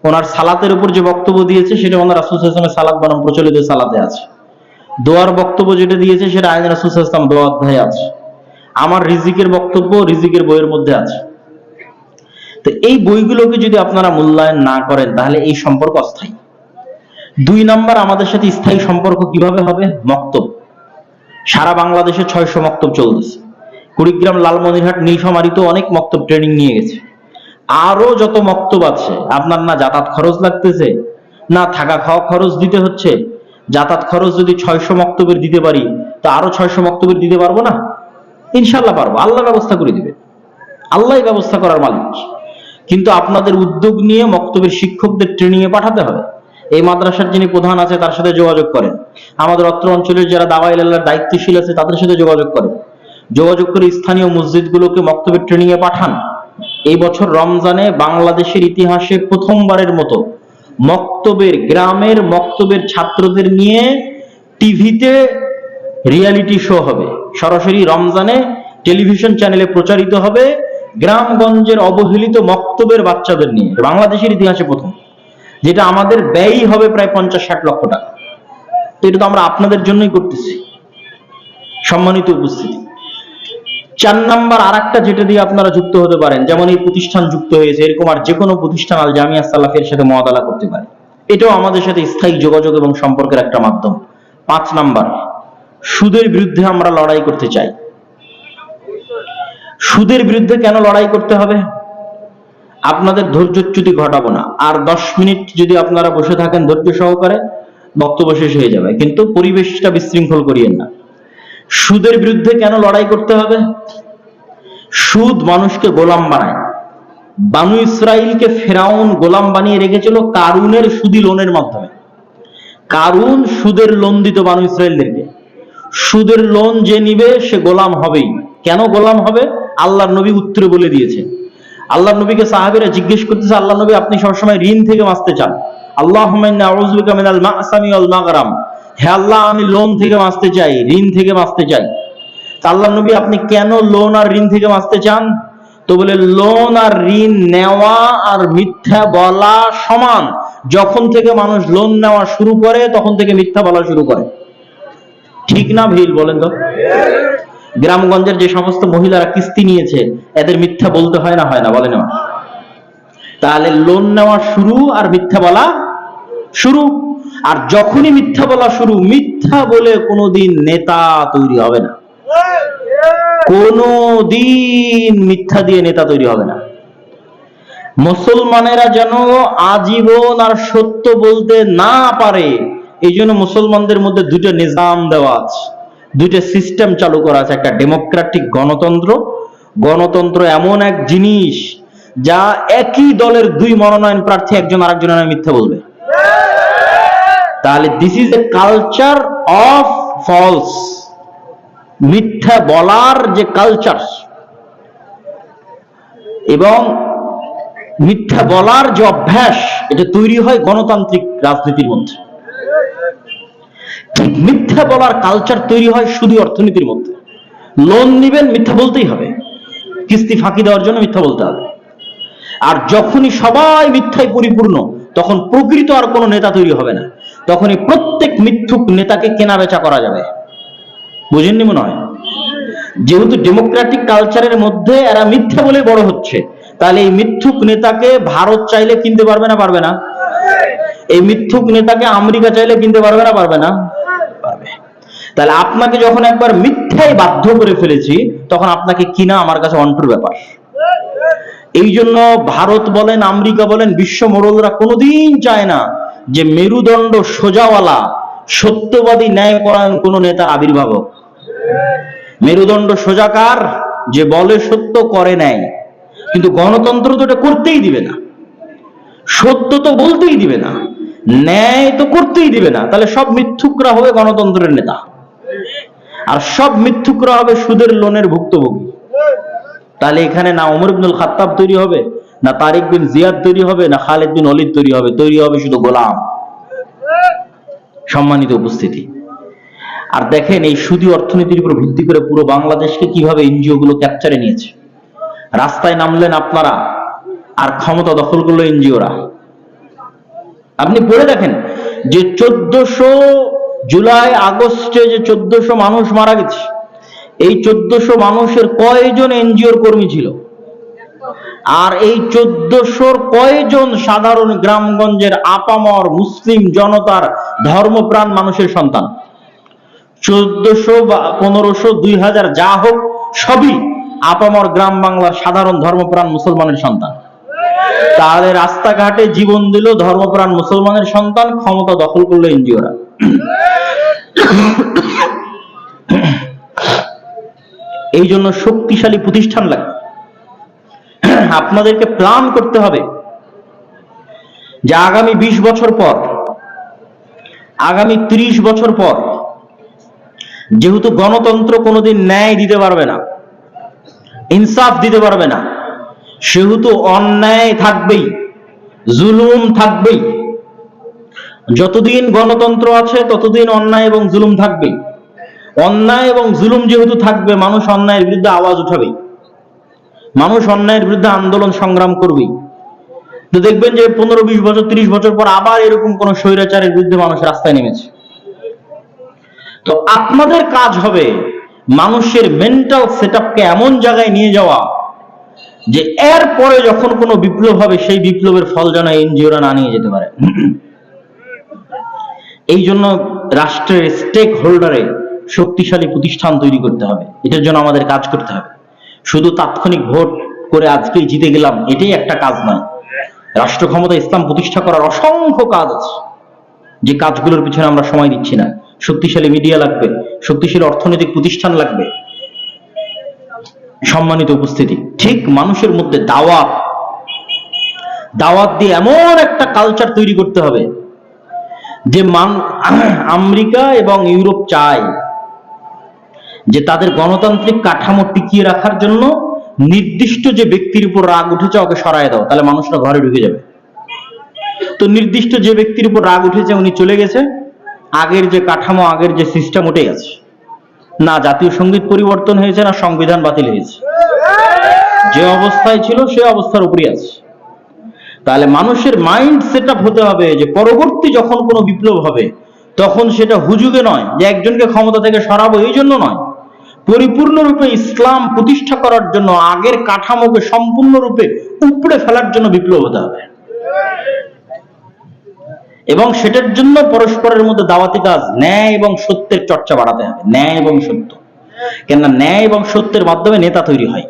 ওনার সালাতের উপর যে বক্তব্য দিয়েছে সেটা ওনার রাসূল সাল্লাল্লাহু আলাইহি ওয়াসাল্লামের সালাত বনাম প্রচলিত সালাতে আছে। দোয়ার বক্তব্য যেটা দিয়েছে সেটা আইন রাসূল সাল্লাল্লাহু আলাইহি ওয়াসাল্লাম দোয়া অধ্যায়ে আছে। আমার রিজিকের বক্তব্য রিজিকের বইয়ের মধ্যে আছে। তো এই বইগুলোকে যদি আপনারা মূল্যায়ন না করেন, তাহলে এই সম্পর্ক অস্থায়ী। 2 নাম্বার, আমাদের সাথে স্থায়ী সম্পর্ক কিভাবে হবে? মক্তব। সারা বাংলাদেশে 600 মক্তব চলতেছে। কুড়িগ্রাম, লালমনিরহাট, নীলফামারীতে অনেক মক্তব ট্রেনিং নিয়ে গেছে। আরো যত মক্তব আছে, আপনার না যাতায়াত খরচ লাগতেছে, না থাকা খাওয়া খরচ দিতে হচ্ছে। যাতায়াত খরচ যদি 600 মক্তবের দিতে পারি, তো আরো 600 মক্তবের দিতে পারবো না? ইনশাল্লাহ পারবো। আল্লাহ ব্যবস্থা করে দিবে, আল্লাহ ব্যবস্থা করার মালিক। কিন্তু আপনাদের উদ্যোগ নিয়ে মক্তবের শিক্ষকদের ট্রেনিং এ পাঠাতে হবে। এই মাদ্রাসার যিনি প্রধান আছে তার সাথে যোগাযোগ করেন। আমাদের অত্র অঞ্চলের যারা দাওয়ায়ে ইলাল্লাহর দায়িত্বশীল আছে তাদের সাথে যোগাযোগ করেন। যোগাযোগ করে স্থানীয় মসজিদগুলোকে মক্তবের ট্রেনিং এ পাঠান। এই বছর রমজানে বাংলাদেশের ইতিহাসে প্রথমবারের মতো মক্তবের, গ্রামের মক্তবের ছাত্রদের নিয়ে টিভিতে রিয়ালিটি শো হবে। সরাসরি রমজানে টেলিভিশন চ্যানেলে প্রচারিত হবে গ্রামগঞ্জের অবহেলিত মক্তবের বাচ্চাদের নিয়ে। বাংলাদেশের ইতিহাসে প্রথম, যেটা আমাদের ব্যয় হবে প্রায় 50-60 লক্ষ টাকা। তো এটা তো আমরা আপনাদের জন্যই করতেছি। সম্মানিত উপস্থিতি, 4 নাম্বার আরেকটা যেটা দিয়ে আপনারা যুক্ত হতে পারেন, যেমন এই প্রতিষ্ঠান যুক্ত হয়েছে, এরকম আর যে কোনো প্রতিষ্ঠান আল জামিয়া সালাফির সাথে মুআদালা করতে পারে। এটাও আমাদের সাথে স্থায়ী যোগাযোগ এবং সম্পর্কের একটা মাধ্যম। 5 নাম্বার, সুদের বিরুদ্ধে আমরা লড়াই করতে চাই। সুদের বিরুদ্ধে কেন লড়াই করতে হবে? আপনাদের ধৈর্যচ্যুতি ঘটাবো না। আর 10 মিনিট যদি আপনারা বসে থাকেন ধৈর্য সহকারে, বক্তব্য শেষ হয়ে যাবে, কিন্তু পরিবেশটা বিশৃঙ্খল করিয়েন না। সুদের বিরুদ্ধে কেন লড়াই করতে হবে? সুদ মানুষকে গোলাম বানায়। বানু ইসরাইলকে ফেরাউন গোলাম বানিয়ে রেখেছিল কারুনের সুদি লোনের মাধ্যমে। কারুন সুদের লোন দিত বানু ইসরাইলদেরকে। সুদের লোন যে নিবে সে গোলাম হবেই। কেন গোলাম হবে? আল্লাহর নবী উত্তরে বলে দিয়েছে। আল্লাহর নবীকে সাহাবীরা জিজ্ঞেস করতেছে, আল্লাহ নবী আপনি সবসময় ঋণ থেকে বাঁচতে চান, আল্লাহুম্মা ইন্নী আউযু বিকা মিনাল মা'সামি ওয়াল মাগরাম, হে আল্লাহ আমি লোন থেকে বাঁচতে চাই, ঋণ থেকে বাঁচতে চাই। আল্লাহ নবী আপনি কেন লোন আর ঋণ থেকে বাঁচতে চান? তো বলে লোন আর ঋণ নেওয়া আর মিথ্যা বলা সমান। যখন থেকে মানুষ লোন নেওয়া শুরু করে তখন থেকে মিথ্যা বলা শুরু করে। ঠিক না ভুল বলেন তো? গ্রামগঞ্জের যে সমস্ত মহিলারা কিস্তি নিয়েছে এদের মিথ্যা বলতে হয় না, হয় না? বলেন। তাহলে লোন নেওয়া শুরু আর মিথ্যা বলা শুরু। আর যখনই মিথ্যা বলা শুরু, মিথ্যা বলে কোনোদিন নেতা তৈরি হবে না। কোনদিন মিথ্যা দিয়ে নেতা তৈরি হবে না। মুসলমানেরা যেন আজীবন আর সত্য বলতে না পারে, এই জন্য মুসলমানদের মধ্যে 2টা নিজাম দেওয়া আছে, 2টা সিস্টেম চালু করা আছে। একটা ডেমোক্রেটিক গণতন্ত্র। গণতন্ত্র এমন এক জিনিস যা একই দলের 2 মনোনয়ন প্রার্থী একজন আরেকজনের নামে মিথ্যা বলবে। তাহলে this is a culture of false, মিথ্যা বলার যে কালচার। এবং মিথ্যা বলার যে অভ্যাস, এটা তৈরি হয় গণতান্ত্রিক রাজনীতির মধ্যে। ঠিক মিথ্যা বলার কালচার তৈরি হয় সুদী অর্থনীতির মধ্যে। লোন নিবেন, মিথ্যা বলতেই হবে, কিস্তি ফাঁকি দেওয়ার জন্য মিথ্যা বলতে হবে। আর যখনই সবাই মিথ্যায় পরিপূর্ণ, তখন প্রকৃত আর কোনো নেতা তৈরি হবে না। তখনই প্রত্যেক মিথ্যুক নেতাকে কেনা বেচা করা যাবে। বুঝেননি মনে হয়? যেহেতু ডেমোক্রেটিক কালচারের মধ্যে এরা মিথ্যা বলে বড় হচ্ছে, তাহলে এই মিথ্যুক নেতাকে ভারত চাইলে কিনতে পারবে না? পারবে না? এই মিথ্যুক নেতাকে আমেরিকা চাইলে কিনতে পারবে না? পারবে না? পারবে। তাহলে আপনাকে যখন একবার মিথ্যায় বাধ্য করে ফেলেছি, তখন আপনাকে কিনা আমার কাছে অন্টুর ব্যাপার। এই জন্য ভারত বলেন, আমেরিকা বলেন, বিশ্ব মোড়লরা কোনোদিন চায় না যে মেরুদণ্ড সোজাওয়ালা সত্যবাদী ন্যায়পরায়ণ কোন নেতার আবির্ভাব হোক। মেরুদণ্ড সোজাকার, যে বলে সত্য করে ন্যায়। কিন্তু গণতন্ত্র তো এটা করতেই দিবে না, সত্য তো বলতেই দিবে না, ন্যায় তো করতেই দিবে না। তাহলে সব মিথ্যুকরা হবে গণতন্ত্রের নেতা, আর সব মিথ্যুকরা হবে সুদের লোনের ভুক্তভোগী। তাহলে এখানে না ওমর ইবনুল খাত্তাব তৈরি হবে, না তারিক বিন জিয়াদ তৈরি হবে, না খালিদ বিন ওয়ালিদ তৈরি হবে। তৈরি হবে শুধু গোলাম। সম্মানিত উপস্থিতি, আর দেখেন এই সুদী অর্থনীতির উপর ভিত্তি করে পুরো বাংলাদেশকে কিভাবে এনজিও গুলো ক্যাপচারে নিয়েছে। রাস্তায় নামলেন আপনারা, আর ক্ষমতা দখল করলো এনজিওরা। আপনি পড়ে দেখেন যে 1400 জুলাই আগস্টে যে 1400 মানুষ মারা গেছে, এই 1400 মানুষের কয়জন এনজিওর কর্মী ছিল? আর এই 1400 কয়জন সাধারণ গ্রামগঞ্জের আপামর মুসলিম জনতার ধর্মপ্রাণ মানুষের সন্তান? 1400 বা 1500 2000 যা হোক, সবই আপামর গ্রাম বাংলার সাধারণ ধর্মপ্রাণ মুসলমানের সন্তান। তাহলে রাস্তাঘাটে জীবন দিল ধর্মপ্রাণ মুসলমানের সন্তান, ক্ষমতা দখল করলো এনজিওরা। এই জন্য শক্তিশালী প্রতিষ্ঠান লাগবে। আপনাদেরকে প্ল্যান করতে হবে যে আগামী 20 বছর পর, আগামী 30 বছর পর, যেহেতু গণতন্ত্র কোনোদিন ন্যায় দিতে পারবে না, ইনসাফ দিতে পারবে না, সেহেতু অন্যায় থাকবেই, জুলুম থাকবেই। যতদিন গণতন্ত্র আছে ততদিন অন্যায় এবং জুলুম থাকবেই। অন্যায় এবং জুলুম যেহেতু থাকবে, মানুষ অন্যায়ের বিরুদ্ধে আওয়াজ উঠাবেই, মানুষ অন্যায়ের বিরুদ্ধে আন্দোলন সংগ্রাম করবেই। তো দেখবেন যে 15-20 বছর 30 বছর পর আবার এরকম কোন স্বৈরাচারের বিরুদ্ধে মানুষ রাস্তায় নেমেছে। তো আপনাদের কাজ হবে মানুষের মেন্টাল সেটআপকে এমন জায়গায় নিয়ে যাওয়া যে এর পরে যখন কোনো বিপ্লব হবে, সেই বিপ্লবের ফল যেন এনজিওরা না নিয়ে যেতে পারে। এই জন্য রাষ্ট্রের স্টেক হোল্ডারে শক্তিশালী প্রতিষ্ঠান তৈরি করতে হবে। এটার জন্য আমাদের কাজ করতে হবে। শুধু তাৎক্ষণিক ভোট করে আজকেই জিতে গেলাম, এটাই একটা কাজ নয়। রাষ্ট্র ক্ষমতা ইসলাম প্রতিষ্ঠা করার অসংখ্য কাজ আছে, যে কাজগুলোর পিছনে আমরা সময় দিচ্ছি না। শক্তিশালী মিডিয়া লাগবে, শক্তিশালী অর্থনৈতিক প্রতিষ্ঠান লাগবে। সম্মানিত উপস্থিতি, ঠিক মানুষের মধ্যে দাওয়াত দিয়ে এমন একটা কালচার তৈরি করতে হবে যে আমেরিকা এবং ইউরোপ চায় যে তাদের গণতান্ত্রিক কাঠামো টিকিয়ে রাখার জন্য নির্দিষ্ট যে ব্যক্তির উপর রাগ উঠেছে ওকে সরায় দাও, তাহলে মানুষরা ঘরে ঢুকে যাবে। তো নির্দিষ্ট যে ব্যক্তির উপর রাগ উঠেছে উনি চলে গেছে, আগের যে কাঠামো, আগের যে সিস্টেম ওটাই আছে। না জাতীয় সঙ্গীত পরিবর্তন হয়েছে, না সংবিধান বাতিল হয়েছে, যে অবস্থায় ছিল সে অবস্থার উপরই আছে। তাহলে মানুষের মাইন্ড সেটআপ হতে হবে যে পরবর্তী যখন কোনো বিপ্লব হবে, তখন সেটা হুজুগে নয়, যে একজনকে ক্ষমতা থেকে সরাবো এই জন্য নয়, পরিপূর্ণরূপে ইসলাম প্রতিষ্ঠা করার জন্য, আগের কাঠামোকে সম্পূর্ণরূপে উপড়ে ফেলার জন্য বিপ্লব হতে হবে। এবং সেটার জন্য পরস্পরের মধ্যে দাওয়াতি কাজ, ন্যায় এবং সত্যের চর্চা বাড়াতে হবে। ন্যায় এবং সত্য, কেননা ন্যায় এবং সত্যের মাধ্যমে নেতা তৈরি হয়,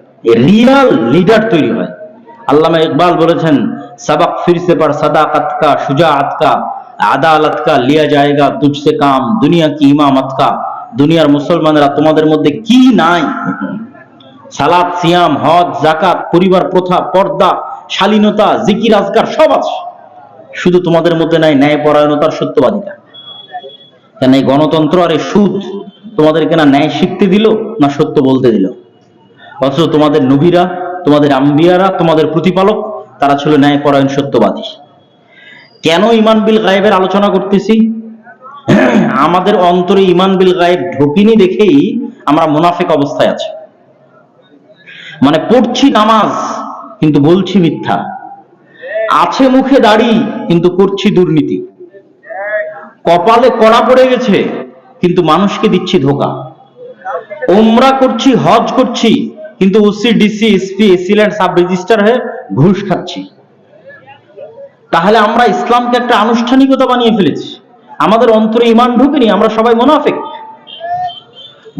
রিয়াল লিডার তৈরি হয়। আল্লামা ইকবাল বলেছেন, সবক ফিরসে পর সাদাকত কা, শুজাআত কা, আদালত কা লিয়া জায়েগা তুঝসে কাম, দুনিয়া কি ইমামত কা। দুনিয়ার মুসলমানেরা তোমাদের মধ্যে কি নাই? সালাত, সিয়াম, হজ, যাকাত, পরিবার প্রথা, পর্দা, শালীনতা, জিকির, আজকার সব আছে, শুধু তোমাদের মধ্যে নাই ন্যায়পরায়ণতার, সত্যবাদিতা। কেন এই গণতন্ত্র আর এই সুদ তোমাদেরকে না ন্যায় শিখতে দিল, না সত্য বলতে দিল। অথচ তোমাদের নবীরা, তোমাদের আম্বিয়ারা, তোমাদের প্রতিপালক তারা ছিল ন্যায়পরায়ণ সত্যবাদী। কেন ঈমান বিল গায়েবের আলোচনা করতেছি? আমাদের অন্তরে ঈমান বিল গায়েব ঢোকেনি দেখেই আমরা মুনাফিক অবস্থায় আছি। মানে পড়ছি নামাজ কিন্তু বলছি মিথ্যা, আছে মুখে দাড়ি কিন্তু করছি দুর্নীতি, কপালে কড়া পড়ে গেছে কিন্তু মানুষকে দিচ্ছি ধোকা, ওমরা করছি, হজ করছি, কিন্তু OC, DC, SP, AC land, sub registrar হয়ে ঘুষ খাচ্ছি। তাহলে আমরা ইসলামকে একটা আনুষ্ঠানিকতা বানিয়ে ফেলেছি। আমাদের অন্তরে ঈমান ঢুকেনি, আমরা সবাই মুনাফিক।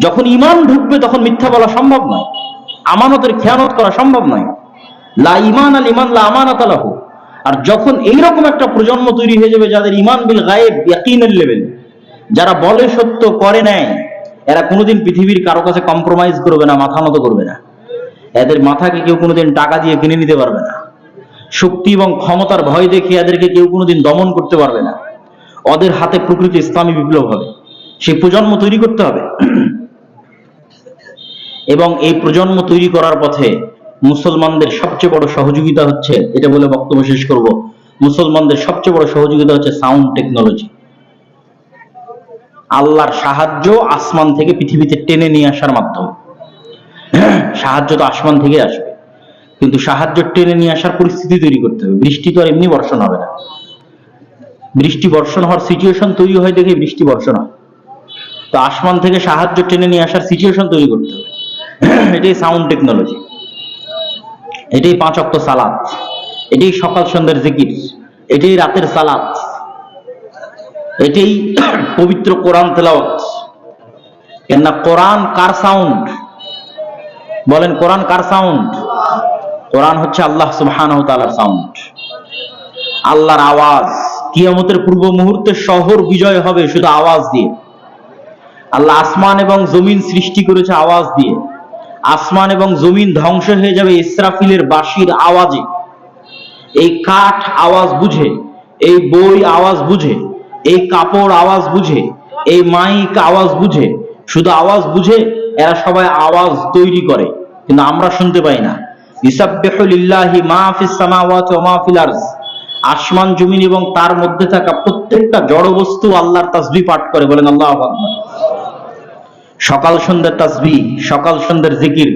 যখন ঈমান ঢুকবে তখন মিথ্যা বলা সম্ভব নয়, আমানতের খেয়ানত করা সম্ভব নয়। লা ঈমান আল ঈমান লা আমানাত লাহু। আর যখন এইরকম একটা প্রজন্ম তৈরি হয়ে যাবে যাদের ঈমান বিল গায়েব ইয়াকিনের লেভেল, যারা বলে সত্য করে নেয়, এরা কোনোদিন পৃথিবীর কারো কাছে কম্প্রোমাইজ করবে না, মাথা নত করবে না। এদের মাথাকে কেউ কোনোদিন টাকা দিয়ে কিনে নিতে পারবে না। শক্তি এবং ক্ষমতার ভয় দেখিয়ে এদেরকে কেউ কোনোদিন দমন করতে পারবে না। ওদের হাতে প্রকৃত ইসলামী বিপ্লব হবে। সেই প্রজন্ম তৈরি করতে হবে। এবং এই প্রজন্ম তৈরি করার পথে মুসলমানদের সবচেয়ে বড় সহযোগিতা হচ্ছে, এটা বলে বক্তব্য শেষ করব, মুসলমানদের সবচেয়ে বড় সহযোগিতা হচ্ছে সাউন্ড টেকনোলজি। আল্লাহর সাহায্য আসমান থেকে পৃথিবীতে টেনে নিয়ে আসার মাধ্যম। সাহায্য তো আসমান থেকে আসবে, কিন্তু সাহায্য টেনে নিয়ে আসার পরিস্থিতি তৈরি করতে হবে। বৃষ্টি তো আর এমনি বর্ষণ হবে না। বৃষ্টি বর্ষণ হওয়ার সিচুয়েশন তৈরি হয় দেখে বৃষ্টি বর্ষণ হয়। তো আসমান থেকে সাহায্য টেনে নিয়ে আসার সিচুয়েশন তৈরি করতে হবে। এটাই সাউন্ড টেকনোলজি, এটাই 5 ওয়াক্ত সালাত, এটাই সকাল সন্ধ্যার জিকির, এটাই রাতের সালাত, এটাই পবিত্র কোরআন তেলাওয়াত। কেননা কোরআন কার সাউন্ড? বলেন, কোরআন কার সাউন্ড? কোরআন হচ্ছে আল্লাহ সুবহানাহু ওয়া তাআলার সাউন্ড, আল্লাহর আওয়াজ। কিয়ামতের পূর্ব মুহূর্তে শহর বিজয় হবে শুধু আওয়াজ দিয়ে। আল্লাহ আসমান এবং জমিন সৃষ্টি করেছে আওয়াজ দিয়ে। আসমান এবং জমিন ধ্বংস হয়ে যাবে ইসরাফিলের বাঁশির আওয়াজে। এই কাঠ আওয়াজ বুঝে, এই বই আওয়াজ বুঝে, এই কাপড় আওয়াজ বুঝে, এই মাইক আওয়াজ বুঝে, শুধু আওয়াজ বুঝে। এরা সবাই আওয়াজ তৈরি করে, কিন্তু আমরা শুনতে পাই না। ইসাব্বিহু লিল্লাহি মা ফিস সামাওয়াতি ওয়া মা ফিল আরজ। আসমান জমিন এবং তার মধ্যে থাকা প্রত্যেকটা জড় বস্তু আল্লাহর তাসবিহ পাঠ করে। বলেন আল্লাহু আকবার। সকাল সন্ধ্যার তাসবিহ, সকাল সন্ধ্যার জিকির,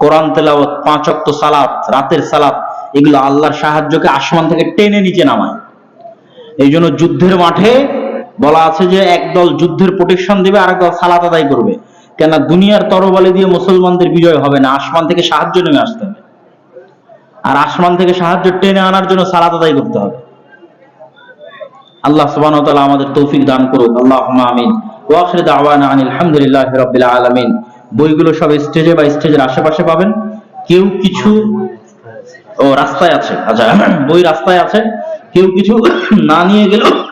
কোরআন তেলাওয়াত, 5 ওয়াক্ত সালাত, রাতের সালাত, এগুলো আল্লাহর সাহায্যকে আসমান থেকে টেনে নিচে নামায়। এই জন্য যুদ্ধের মাঠে বলা আছে যে একদল যুদ্ধের প্রোটেকশন দেবে, আর একদল সালাত আদায় করবে। কেন? দুনিয়ার তরবারি দিয়ে মুসলমানদের বিজয় হবে না, আসমান থেকে সাহায্য নেমে আসতে হবে। আর আসমান থেকে সাহায্য টেনে আনার জন্য সালাত আদায় করতে হবে। আল্লাহ সুবহানাহু ওয়া তাআলা আমাদের তৌফিক দান করুক। আল্লাহুম্মা আমিন। ওয়া আখিরু দাওয়ানা আনিল হামদুলিল্লাহি রাব্বিল আলামিন। বইগুলো সব স্টেজে বা স্টেজের আশেপাশে পাবেন। কেউ কিছু রাস্তায় আছে, আচ্ছা বই রাস্তায় আছে, কেউ কিছু না নিয়ে গেলেও